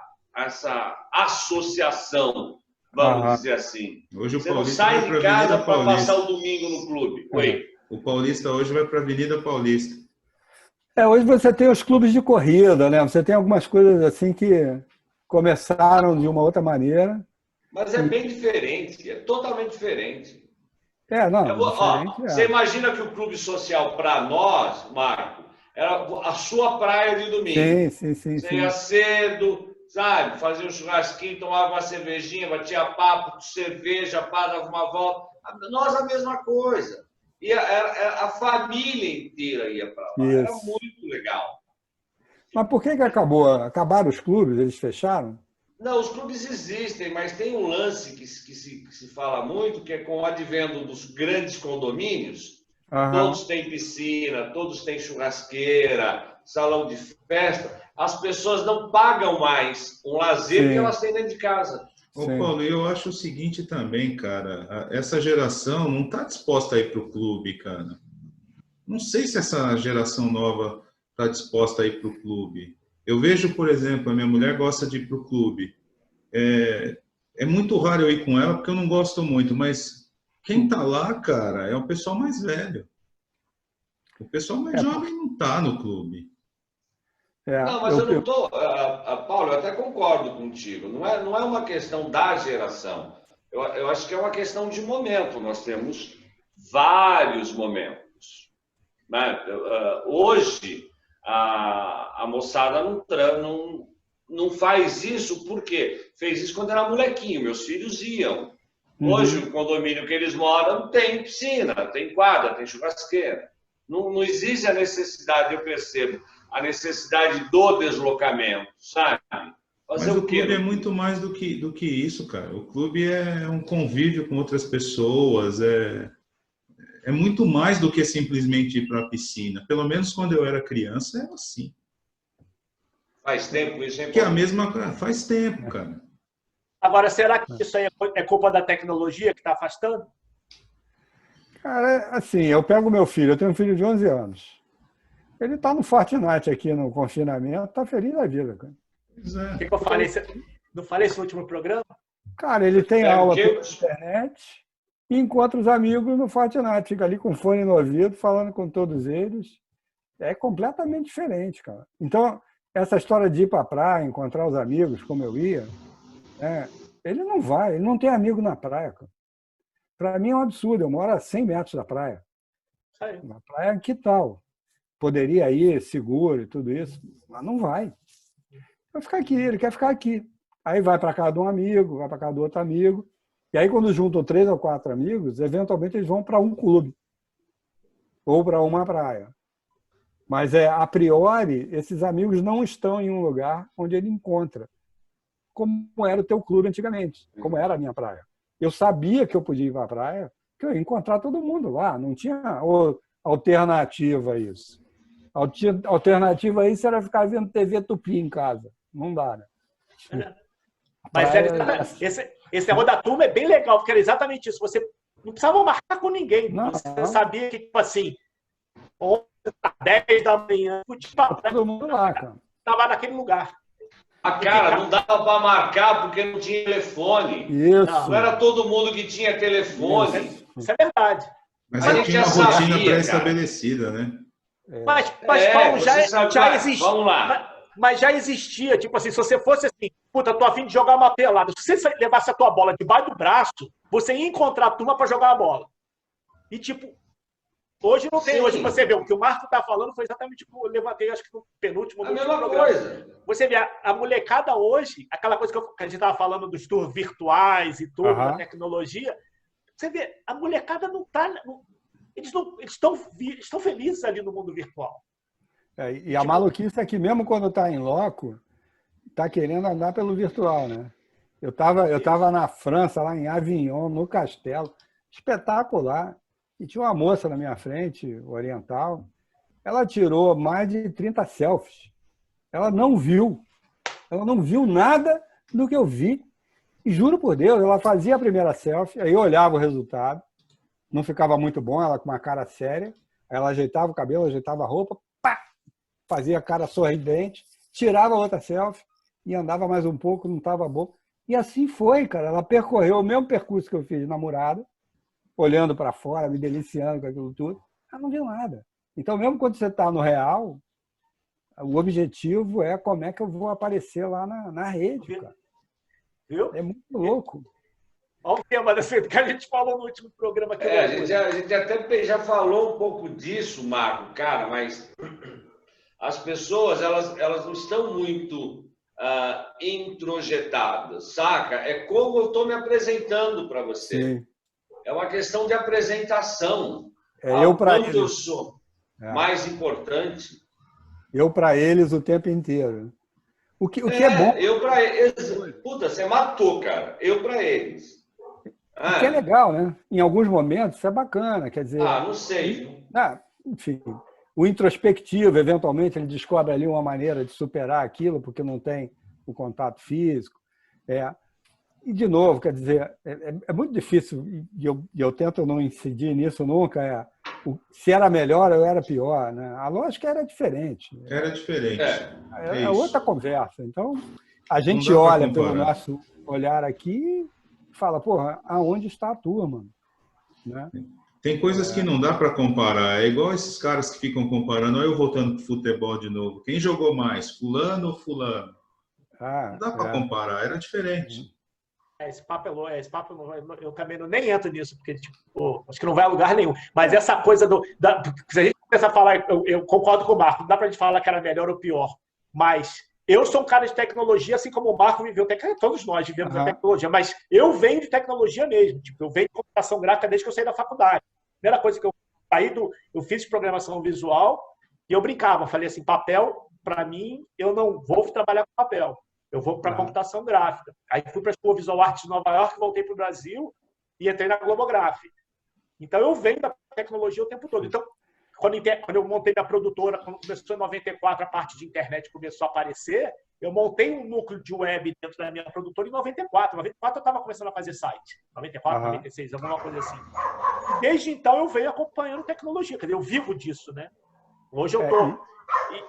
associação, vamos dizer assim. Hoje o Você não Paulista sai vai de pra casa Avenida para Paulista. passar o domingo no clube. Oi? O Paulista hoje vai para a Avenida Paulista. Hoje você tem os clubes de corrida, né? Você tem algumas coisas assim que começaram de uma outra maneira. Mas é bem diferente, é totalmente diferente. Diferente. Você imagina que o clube social, para nós, Marco, era a sua praia de domingo. Sim. Você ia cedo, sabe? Fazia um churrasquinho, tomava uma cervejinha, batia papo, cerveja, dava uma volta. Nós a mesma coisa. E a família inteira ia para lá. Era muito legal. Mas por que acabou? Acabaram os clubes? Eles fecharam? Não, os clubes existem, mas tem um lance que se fala muito, que é com o advento dos grandes condomínios. Todos têm piscina, todos têm churrasqueira, salão de festa. As pessoas não pagam mais um lazer que elas têm dentro de casa. Ô, Paulo, eu acho o seguinte também, cara. Essa geração não está disposta a ir para o clube, cara. Não sei se essa geração nova está disposta a ir para o clube. Eu vejo, por exemplo, a minha mulher gosta de ir para o clube. É muito raro eu ir com ela, porque eu não gosto muito, mas quem está lá, cara, é o pessoal mais velho. O pessoal mais jovem não está no clube. Não, mas eu não estou... Paulo, eu até concordo contigo. Não é uma questão da geração. Eu acho que é uma questão de momento. Nós temos vários momentos. Né? Hoje, a moçada não faz isso, por quê? Fez isso quando era molequinho, meus filhos iam. Hoje, o condomínio que eles moram tem piscina, tem quadra, tem churrasqueira. Não existe a necessidade, eu percebo, a necessidade do deslocamento, sabe? Mas o clube é muito mais do que isso, cara. O clube é um convívio com outras pessoas, é muito mais do que simplesmente ir para a piscina. Pelo menos quando eu era criança, era assim. Faz tempo isso, hein? Que é a mesma... Faz tempo, cara. Agora, será que isso aí é culpa da tecnologia que está afastando? Cara, assim, eu pego meu filho, eu tenho um filho de 11 anos. Ele está no Fortnite aqui no confinamento, está feliz da vida, cara. O que eu falei? Não falei isso no último programa? Cara, ele tem aula pela internet e encontra os amigos no Fortnite. Fica ali com fone no ouvido, falando com todos eles. É completamente diferente, cara. Então, essa história de ir para a praia, encontrar os amigos, como eu ia, ele não vai, ele não tem amigo na praia, cara. Para mim é um absurdo, eu moro a 100 metros da praia. Na praia, que tal? Poderia ir seguro e tudo isso, mas não vai. Vai ficar aqui, ele quer ficar aqui. Aí vai para casa de um amigo, vai para casa do outro amigo. E aí, quando juntam 3 ou 4 amigos, eventualmente eles vão para um clube ou para uma praia. Mas, a priori, esses amigos não estão em um lugar onde ele encontra, como era o teu clube antigamente, como era a minha praia. Eu sabia que eu podia ir para a praia, que eu ia encontrar todo mundo lá. Não tinha alternativa a isso. A alternativa a isso era ficar vendo TV Tupi em casa. Não dá, né? Mas esse negócio da turma é bem legal, porque era exatamente isso. Você não precisava marcar com ninguém. Você sabia que, tipo assim, 10 da manhã, podia estar todo mundo lá, cara. Estava naquele lugar. Cara, não dava para marcar porque não tinha telefone. Isso. Não era todo mundo que tinha telefone. Isso é verdade. Mas aí tinha uma rotina pré-estabelecida, né? Mas Paulo, já existia. Vamos lá. Mas já existia, tipo assim, se você fosse assim, puta, tô a fim de jogar uma pelada, se você levasse a tua bola debaixo do braço, você ia encontrar a turma para jogar a bola. E, tipo, hoje não tem. Sim. Hoje você vê, o que o Marco tá falando foi exatamente o que eu levantei, acho que no penúltimo a mesma programa. Coisa. Você vê, a molecada hoje, aquela coisa que a gente tava falando dos tours virtuais e tudo, da tecnologia, você vê, a molecada não tá... Eles estão felizes ali no mundo virtual. E a maluquice é que mesmo quando está em loco, está querendo andar pelo virtual, né? Eu tava na França, lá em Avignon, no castelo, espetacular. E tinha uma moça na minha frente, oriental, ela tirou mais de 30 selfies. Ela não viu nada do que eu vi. E juro por Deus, ela fazia a primeira selfie, aí eu olhava o resultado, não ficava muito bom, ela com uma cara séria, aí ela ajeitava o cabelo, ajeitava a roupa, pá, fazia a cara sorridente, tirava outra selfie e andava mais um pouco, não estava bom. E assim foi, cara. Ela percorreu o mesmo percurso que eu fiz de namorada, olhando para fora, me deliciando com aquilo tudo. Ela não viu nada. Então, mesmo quando você está no real, o objetivo é como é que eu vou aparecer lá na rede, cara. Viu? É muito louco. Olha o tema que a gente falou no último programa. Que a gente até já falou um pouco disso, Marco, cara, mas as pessoas elas não estão muito introjetadas, saca? É como eu estou me apresentando para você. Sim. É uma questão de apresentação. Eu para eles. Eu sou mais importante. Eu para eles o tempo inteiro. O que é bom. Eu para eles. Puta, você matou, cara. Eu para eles. O que é legal, né? Em alguns momentos isso é bacana, quer dizer. Não sei. Enfim, o introspectivo, eventualmente, ele descobre ali uma maneira de superar aquilo, porque não tem o contato físico. E, de novo, quer dizer, é muito difícil, e eu tento não incidir nisso nunca, se era melhor ou era pior, né? A lógica era diferente. Era diferente. É outra conversa. Então, a gente olha pelo nosso olhar aqui e fala, porra, aonde está a turma? Né? Tem coisas que não dá para comparar. É igual esses caras que ficam comparando. Olha eu voltando para o futebol de novo. Quem jogou mais, fulano ou fulano? Não dá para comparar. Era diferente. Esse papo é louco, eu também nem entro nisso, porque tipo, acho que não vai a lugar nenhum. Mas essa coisa se a gente começar a falar, eu concordo com o Marco, não dá pra gente falar que era melhor ou pior, mas eu sou um cara de tecnologia, assim como o Marco viveu, todos nós vivemos a tecnologia, mas eu venho de tecnologia mesmo, tipo, eu venho de computação gráfica desde que eu saí da faculdade. A primeira coisa que eu fiz de programação visual e eu brincava, falei assim, papel, para mim, eu não vou trabalhar com papel. Eu vou para computação gráfica. Aí fui para a Escola Visual Artes de Nova York, voltei para o Brasil e entrei na Globograph. Então, eu venho da tecnologia o tempo todo. Então, quando eu montei minha produtora, quando começou em 94, a parte de internet começou a aparecer, eu montei um núcleo de web dentro da minha produtora em 94. Em 94, eu estava começando a fazer site. 94, 96, alguma coisa assim. E desde então, eu venho acompanhando tecnologia. Quer dizer, eu vivo disso, né? Hoje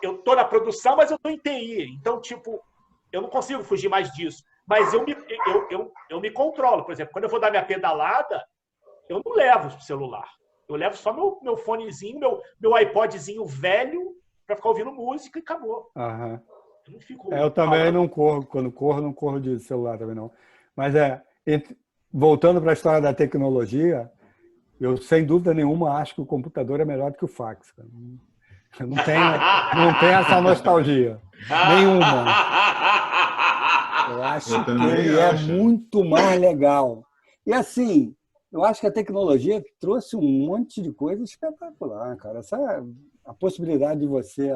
eu tô na produção, mas eu estou em TI. Então, tipo, eu não consigo fugir mais disso. Mas eu me controlo. Por exemplo, quando eu vou dar minha pedalada, eu não levo o celular. Eu levo só meu fonezinho, meu iPodzinho velho, para ficar ouvindo música e acabou. Eu não fico eu também não corro. Quando corro, não corro de celular também não. Mas voltando para a história da tecnologia, eu, sem dúvida nenhuma, acho que o computador é melhor do que o fax. Cara. Eu não tenho essa nostalgia. Nenhuma. Eu acho que ele é muito mais legal. E assim, eu acho que a tecnologia trouxe um monte de coisa espetacular, cara. A possibilidade de você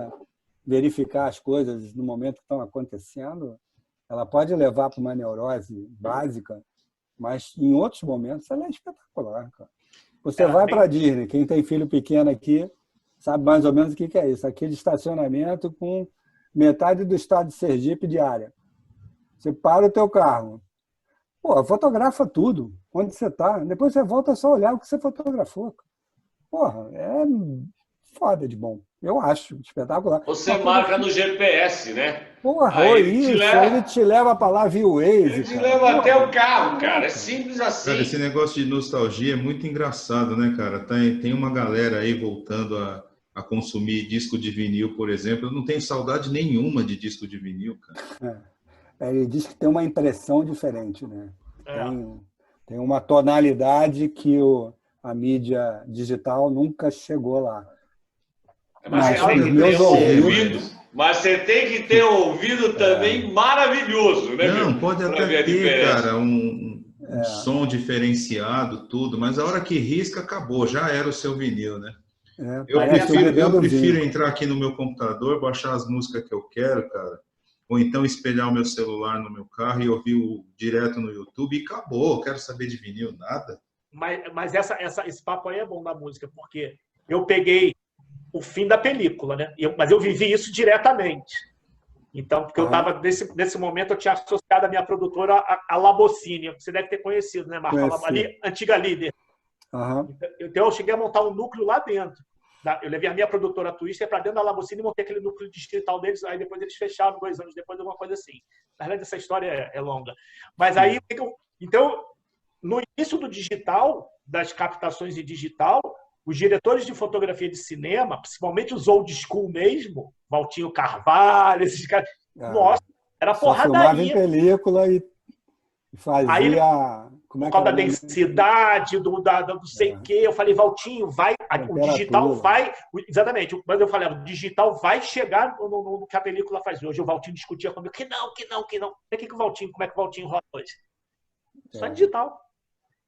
verificar as coisas no momento que estão acontecendo, ela pode levar para uma neurose básica, mas em outros momentos ela é espetacular, cara. Você vai para a Disney, quem tem filho pequeno aqui sabe mais ou menos o que é isso. Aquele estacionamento com metade do estado de Sergipe de área. Você para o teu carro. Pô, fotografa tudo, onde você está. Depois você volta só olhar o que você fotografou. Porra, é foda de bom. Eu acho espetacular. Você marca no GPS, né? Porra, ele te leva para lá via Waze. Ele te leva até o carro, cara. É simples assim. Cara, esse negócio de nostalgia é muito engraçado, né, cara? Tem uma galera aí voltando a consumir disco de vinil, por exemplo. Eu não tenho saudade nenhuma de disco de vinil, cara. Ele diz que tem uma impressão diferente, né? Tem uma tonalidade que a mídia digital nunca chegou lá. Mas você tem que ter ouvido também maravilhoso, né? Não, pode até ter, cara, um som diferenciado, tudo, mas a hora que risca, acabou, já era o seu vinil, né? Eu prefiro entrar aqui no meu computador, baixar as músicas que eu quero, cara, ou então espelhar o meu celular no meu carro e ouvir direto no YouTube e acabou, quero saber de vinil, nada. Mas esse papo aí é bom da música, porque eu peguei o fim da película, né? Mas eu vivi isso diretamente. Então, porque eu estava, nesse momento, eu tinha associado a minha produtora a Labocine, você deve ter conhecido, né, Marco? A antiga líder. Então, eu cheguei a montar um núcleo lá dentro. Eu levei a minha produtora Twister para dentro da Labocine e montei aquele núcleo digital deles, aí depois eles fecharam 2 anos depois, alguma coisa assim. Na verdade, essa história é longa. Mas aí, então, no início do digital, das captações de digital, os diretores de fotografia de cinema, principalmente os old school mesmo, Valtinho Carvalho, esses caras, nossa, era porradaria. Filmava em película e fazia... Aí, por causa da densidade, do sei o quê, eu falei, Valtinho, o digital vai... Exatamente, mas eu falei, o digital vai chegar no que a película faz. Hoje o Valtinho discutia comigo, que não. Como é que o Valtinho roda hoje? Só digital.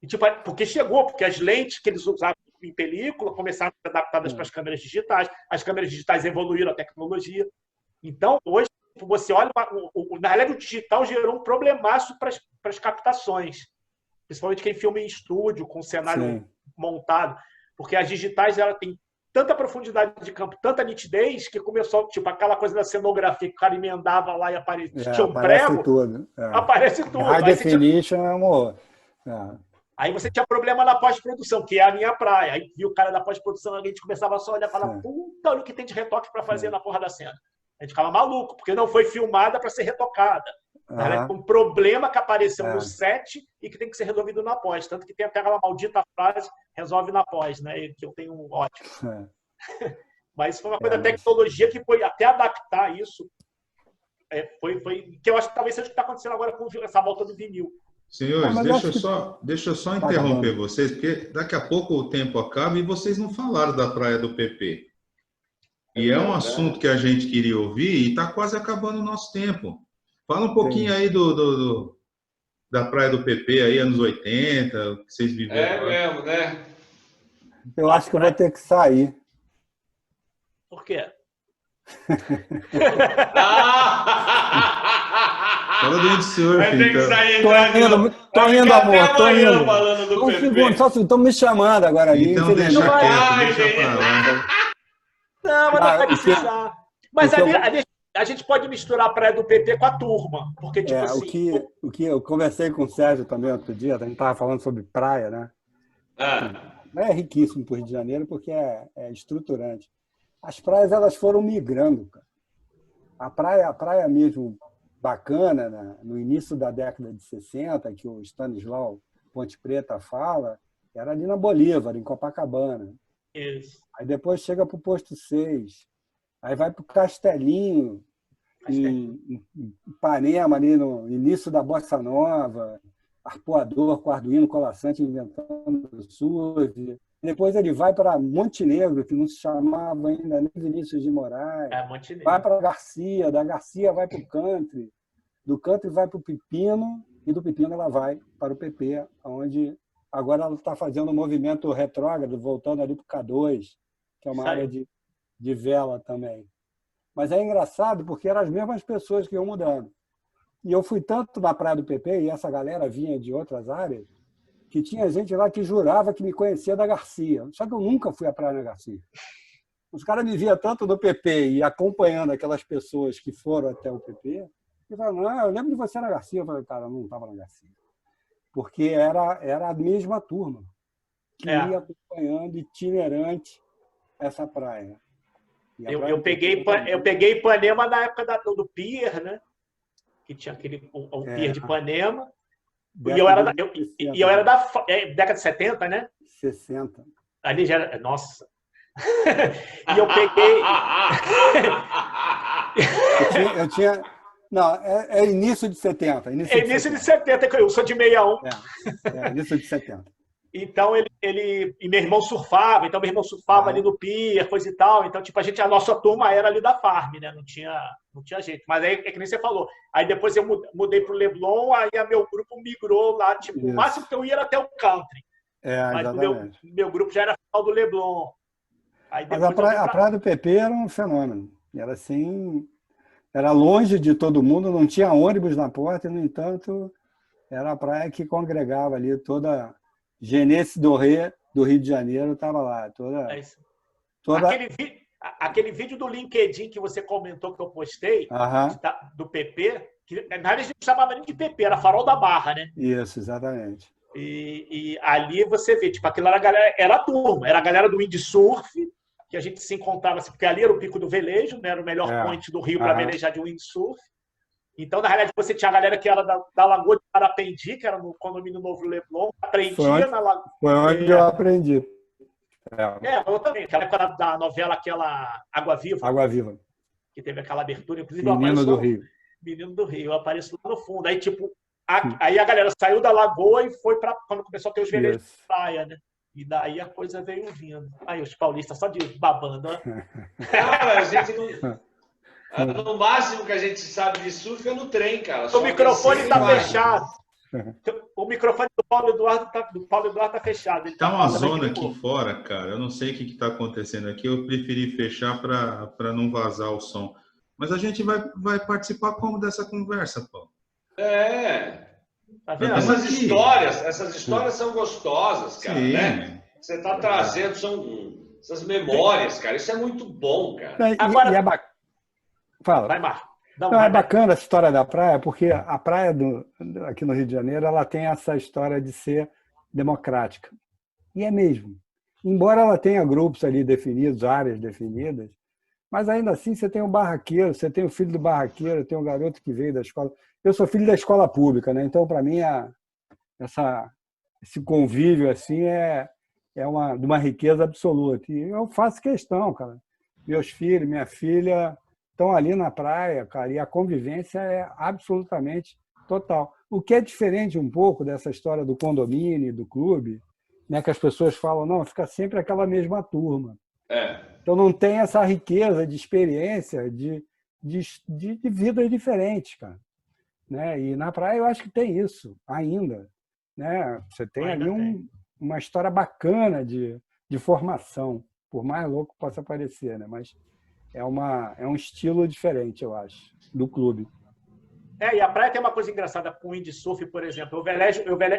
E, tipo, porque as lentes que eles usavam em película começaram a ser adaptadas para as câmeras digitais. As câmeras digitais evoluíram a tecnologia. Então, hoje, você olha... Na realidade, o digital gerou um problemaço para as captações. Principalmente quem filma em estúdio, com cenário montado. Porque as digitais têm tanta profundidade de campo, tanta nitidez, que começou, tipo, aquela coisa da cenografia que o cara emendava lá e aparecia. Tinha um prego. Aparece tudo. High definition é amor. Aí você tinha problema na pós-produção, que é a minha praia. Aí viu o cara da pós-produção, a gente começava só a olhar e falar, puta, olha o que tem de retoque para fazer na porra da cena. A gente ficava maluco, porque não foi filmada para ser retocada. Era um problema que apareceu no set e que tem que ser resolvido na pós. Tanto que tem até aquela maldita frase, resolve na pós, né? Que eu tenho um ótimo. Mas foi uma coisa da tecnologia que foi até adaptar isso. Que eu acho que talvez seja o que está acontecendo agora com essa volta do vinil. Senhores, deixa eu só interromper vocês, porque daqui a pouco o tempo acaba e vocês não falaram da Praia do PP. E é um assunto que a gente queria ouvir e está quase acabando o nosso tempo. Fala um pouquinho aí da Praia do PP, aí, anos 80, o que vocês viveram. É mesmo, né? Eu acho que eu vou ter que sair. Por quê? Fala do windsurf, Vai ter que então. sair. Tô indo, amor. Tô indo. Falando do Um segundo, só estão me chamando agora ali. Então deixa Não vai. quieto, deixa pra lá. Não, mas não vai precisar. Mas ali a gente pode misturar a Praia do PP com a turma. Porque, tipo assim... O que eu conversei com o Sérgio também outro dia, a gente estava falando sobre praia, né? É riquíssimo para o Rio de Janeiro porque é estruturante. As praias elas foram migrando, cara. A praia mesmo bacana, né? No início da década de 60, que o Stanislau Ponte Preta fala, era ali na Bolívar, em Copacabana. Isso. Aí depois chega para o Posto 6, aí vai para o Castelinho, em Ipanema, ali no início da Bossa Nova, Arpoador com Arduino Colaçante inventando o surf. Depois ele vai para Montenegro, que não se chamava ainda nem Vinícius de Moraes. Vai para Garcia, da Garcia vai para o Country, do Country vai para o Pepino, e do Pepino ela vai para o PP, onde agora ela está fazendo um movimento retrógrado, voltando ali para o K2, que é uma área de vela também. Mas é engraçado porque eram as mesmas pessoas que iam mudando. E eu fui tanto na Praia do PP, e essa galera vinha de outras áreas, que tinha gente lá que jurava que me conhecia da Garcia. Só que eu nunca fui à Praia da Garcia. Os caras me viam tanto no PP e acompanhando aquelas pessoas que foram até o PP, e falaram, não, eu lembro de você na Garcia. Eu falei, cara, eu não estava na Garcia. Porque era a mesma turma que ia acompanhando itinerante essa praia. Eu peguei Ipanema na época do Pier, né? Que tinha aquele Pier de Ipanema. E eu era da década de 70, né? 60. Ali já era... Nossa! E eu peguei... eu tinha... Não, é início de 70. Início de 70, que eu sou de 61. Início de 70. Então, e meu irmão surfava, ali no Pier, coisa e tal. Então, tipo, a nossa turma era ali da Farm, né? Não tinha jeito. Mas aí, é que nem você falou. Aí depois eu mudei pro Leblon, aí meu grupo migrou lá, tipo, o máximo que eu ia era até o Country. Mas meu grupo já era final do Leblon. Aí mas a praia do PP era um fenômeno. Era assim, era longe de todo mundo, não tinha ônibus na porta, e, no entanto, era a praia que congregava ali toda... Genesse do Rio de Janeiro estava lá. Aquele vídeo do LinkedIn que você comentou que eu postei, do PP, que na verdade a gente não chamava nem de PP, era Farol da Barra, né? Isso, exatamente. E ali você vê, tipo, aquilo era a turma, era a galera do windsurf, que a gente se encontrava, assim, porque ali era o Pico do Velejo, né? Era o melhor point do Rio para velejar de windsurf. Então, na realidade, você tinha a galera que era da Lagoa de Parapendi, que era no condomínio Novo Leblon, aprendia na Lagoa. Foi onde eu aprendi. Eu também. Aquela época da novela, aquela Água Viva. Água Viva. Que teve aquela abertura, inclusive. Menino do Rio. Menino do Rio. Eu apareço lá no fundo. Aí, tipo, aí a galera saiu da Lagoa e foi para quando começou a ter os velejos de praia, né? E daí a coisa veio vindo. Aí os paulistas só de babando, né? Cara, a gente não... No máximo que a gente sabe de surf é no trem, cara. O microfone está fechado. O microfone do Paulo Eduardo tá fechado. Está uma zona aqui fora, cara. Eu não sei o que está acontecendo aqui. Eu preferi fechar para não vazar o som. Mas a gente vai participar como dessa conversa, Paulo? Tá vendo? Essas histórias são gostosas, cara. Né? Você está trazendo, essas memórias, cara. Isso é muito bom, cara. Agora... Fala. Vai, Marco. É bacana essa história da praia, porque a praia aqui no Rio de Janeiro ela tem essa história de ser democrática. E é mesmo. Embora ela tenha grupos ali definidos, áreas definidas, mas ainda assim você tem um barraqueiro, você tem o filho do barraqueiro, tem um garoto que veio da escola. Eu sou filho da escola pública, né? Então, para mim, esse convívio assim de uma riqueza absoluta. E eu faço questão, cara. Meus filhos, minha filha... estão ali na praia, cara, e a convivência é absolutamente total. o que é diferente um pouco dessa história do condomínio, do clube, né, que as pessoas falam, não, fica sempre aquela mesma turma. Então não tem essa riqueza de experiência, de vidas diferentes, cara. Né? E na praia eu acho que tem isso ainda. Né? Você tem ali uma história bacana de formação, por mais louco que possa parecer, né? Mas é um estilo diferente, eu acho, do clube. E a praia tem uma coisa engraçada com o windsurf, por exemplo.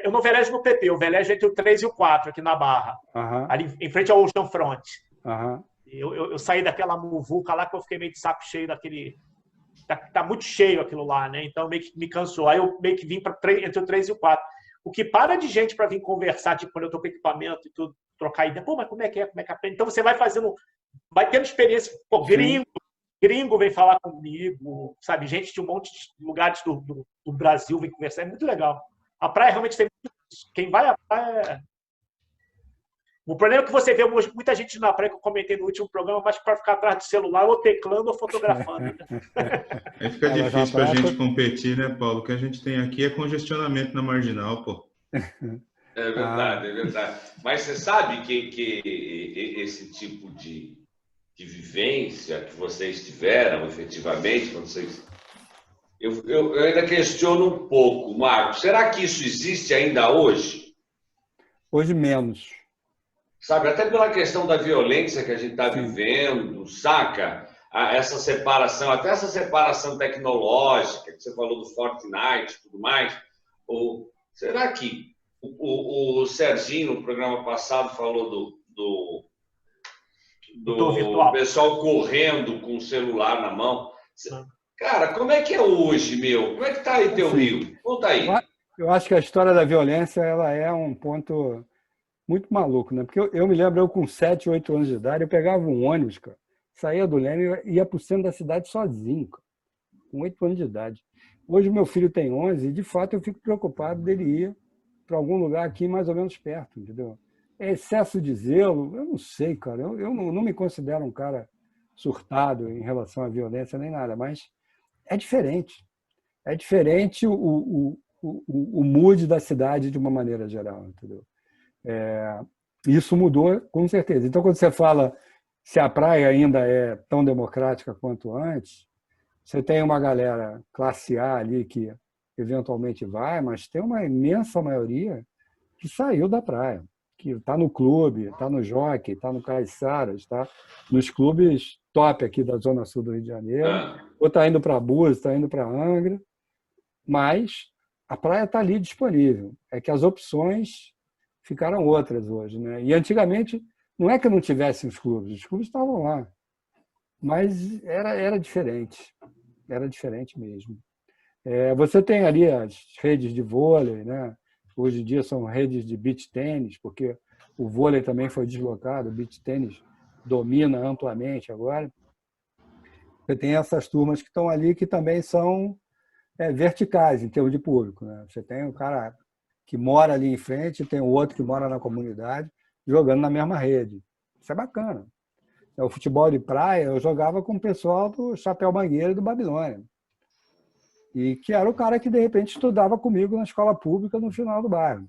Eu não velejo no PP, eu velejo entre o 3 e o 4, aqui na Barra. Ali em frente ao Ocean Front. Eu saí daquela muvuca lá que eu fiquei meio de saco cheio daquele... Tá muito cheio aquilo lá, né? Então meio que me cansou. Aí eu meio que vim entre o 3 e o 4. O que para de gente para vir conversar, tipo, quando eu tô com equipamento e tudo, trocar ideia. Pô, mas como é que é? Como é que aprende? Então você vai tendo experiência. Pô, gringo vem falar comigo, sabe? Gente de um monte de lugares do Brasil vem conversar. É muito legal. A praia realmente tem muito isso. Quem vai à praia... O problema é que você vê muita gente na praia, que eu comentei no último programa, mas para ficar atrás do celular, ou teclando ou fotografando. Né? Aí fica difícil para a gente competir, né, Paulo? O que a gente tem aqui é congestionamento na marginal, pô. É verdade, é verdade. Mas você sabe que esse tipo de vivência que vocês tiveram, efetivamente, quando vocês... Eu ainda questiono um pouco, Marcos. Será que isso existe ainda hoje? Hoje menos. Sabe, até pela questão da violência que a gente está vivendo, saca? Essa separação, até essa separação tecnológica, que você falou do Fortnite e tudo mais. Ou, será que o Serginho, no programa passado, falou do pessoal correndo com o celular na mão? Cara, como é que é hoje, meu? Como é que tá aí teu Rio? Conta aí. Eu acho que a história da violência ela é um ponto muito maluco, né? Porque eu me lembro, eu com 7, 8 anos de idade, eu pegava um ônibus, cara, saía do Leme e ia para o centro da cidade sozinho, cara, com 8 anos de idade. Hoje meu filho tem 11 e, de fato, eu fico preocupado dele ir para algum lugar aqui mais ou menos perto, entendeu? É excesso de zelo, eu não sei, cara. Eu não me considero um cara surtado em relação à violência nem nada, mas é diferente. É diferente o mood da cidade de uma maneira geral, entendeu? Isso mudou com certeza. Então, quando você fala se a praia ainda é tão democrática quanto antes, você tem uma galera classe A ali que eventualmente vai, mas tem uma imensa maioria que saiu da praia, que está no clube, está no Jockey, está no Caiçaras, está nos clubes top aqui da Zona Sul do Rio de Janeiro, ou está indo para Búzios, está indo para Angra, mas a praia está ali disponível. É que as opções ficaram outras hoje, né? E antigamente não é que não tivessem os clubes estavam lá, mas era diferente mesmo. Você tem ali as redes de vôlei, né? Hoje em dia são redes de beach tênis, porque o vôlei também foi deslocado, o beach tênis domina amplamente agora. Você tem essas turmas que estão ali que também são verticais em termos de público, né? Você tem o cara que mora ali em frente, tem o outro que mora na comunidade, jogando na mesma rede. Isso é bacana. O futebol de praia eu jogava com o pessoal do Chapéu Mangueira e do Babilônia. E que era o cara que, de repente, estudava comigo na escola pública no final do bairro,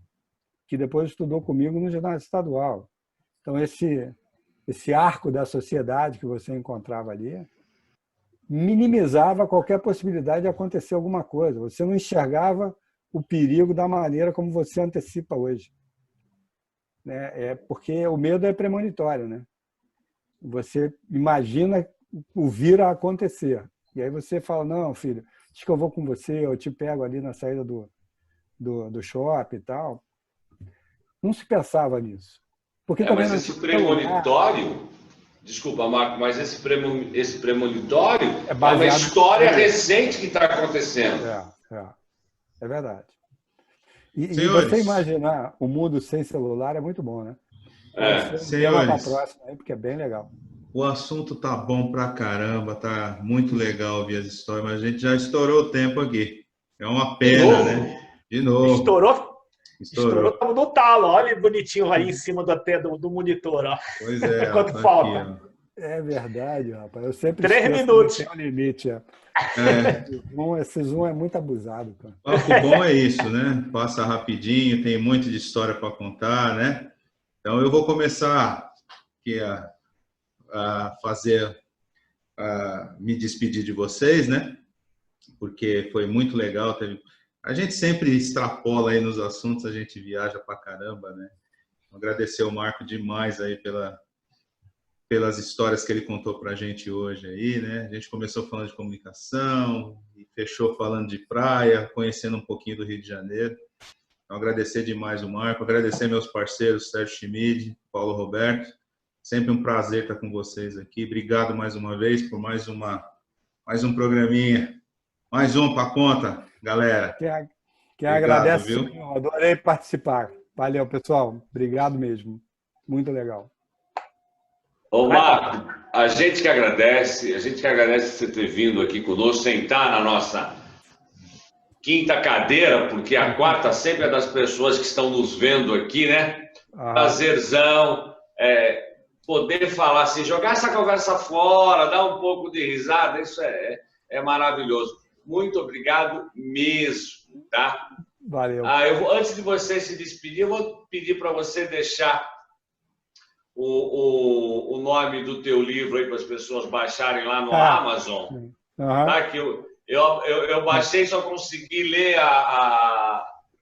que depois estudou comigo no ginásio estadual. Então, esse arco da sociedade que você encontrava ali minimizava qualquer possibilidade de acontecer alguma coisa. Você não enxergava o perigo da maneira como você antecipa hoje. Porque o medo é premonitório, né? Você imagina o vir a acontecer. E aí você fala, não, filho, acho que eu vou com você, eu te pego ali na saída do shopping e tal. Não se pensava nisso. Porque mas esse premonitório... Desculpa, Marco, mas esse premonitório é uma história recente que está acontecendo. É verdade. E você imaginar o mundo sem celular é muito bom, né? Senhores, próxima aí, porque é bem legal. O assunto tá bom pra caramba, tá muito legal ouvir as histórias, mas a gente já estourou o tempo aqui. É uma pena, né? De novo. Estourou, estamos no talo. Olha bonitinho aí em cima do monitor. Ó. Pois é. Quanto tá falta. Aqui, É verdade, rapaz. Eu sempre 3 minutos. Tem um limite. Esse Zoom é muito abusado, cara. Papo bom é isso, né? Passa rapidinho, tem muito de história para contar, né? Então eu vou começar aqui a me despedir de vocês, né? Porque foi muito legal. A gente sempre extrapola aí nos assuntos, a gente viaja pra caramba, né? Agradecer ao Marco demais aí pelas histórias que ele contou pra gente hoje aí, né? A gente começou falando de comunicação e fechou falando de praia, conhecendo um pouquinho do Rio de Janeiro. Então, agradecer demais o Marco, agradecer meus parceiros Sérgio Schmid, Paulo Roberto. Sempre um prazer estar com vocês aqui. Obrigado mais uma vez por mais um programinha. Mais um para a conta, galera. Quem agradece, viu? Adorei participar. Valeu, pessoal. Obrigado mesmo. Muito legal. Ô, Marco, a gente que agradece você ter vindo aqui conosco, sentar na nossa quinta cadeira, porque a quarta sempre é das pessoas que estão nos vendo aqui, né? Prazerzão, poder falar assim, jogar essa conversa fora, dar um pouco de risada, isso é maravilhoso. Muito obrigado mesmo, tá? Valeu. Antes de você se despedir, eu vou pedir para você deixar o nome do teu livro aí para as pessoas baixarem lá no Amazon. Tá? Que eu baixei e só consegui ler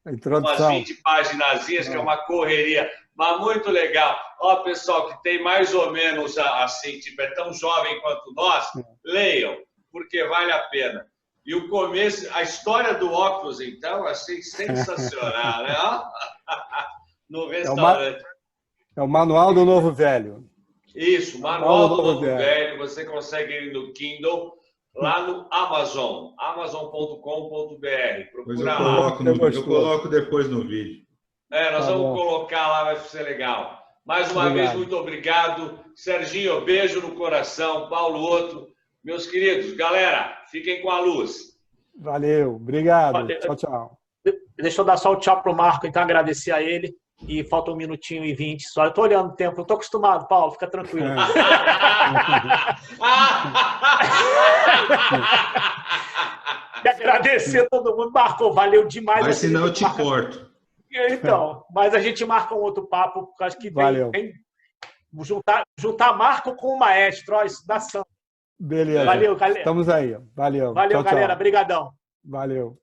introdução. Umas 20 paginazinhas, que é uma correria, mas muito legal. Ó, pessoal que tem mais ou menos assim, tipo, é tão jovem quanto nós, leiam, porque vale a pena. E o começo, a história do óculos, então, achei sensacional, né? No restaurante. É o Manual do Novo Velho. Isso, Manual do Novo Velho. Você consegue ir no Kindle, lá no Amazon, amazon.com.br. Procura lá. Eu coloco depois no vídeo. Nós vamos colocar lá, vai ser legal. Mais uma vez, muito obrigado. Serginho, beijo no coração. Paulo, outro. Meus queridos, galera, fiquem com a luz. Valeu, obrigado. Tchau, tchau. Deixa eu dar só o tchau pro Marco, então agradecer a ele. E falta 1 minutinho e 20 só. Eu tô olhando o tempo, eu tô acostumado, Paulo, fica tranquilo. E agradecer a todo mundo. Marco, valeu demais. Mas senão eu te corto. Então, mas a gente marca um outro papo, porque acho que tem juntar Marco com o maestro, ó, isso dá samba. Beleza. Valeu, galera. Estamos aí. Valeu. Valeu, tchau, galera. Tchau. Obrigadão. Valeu.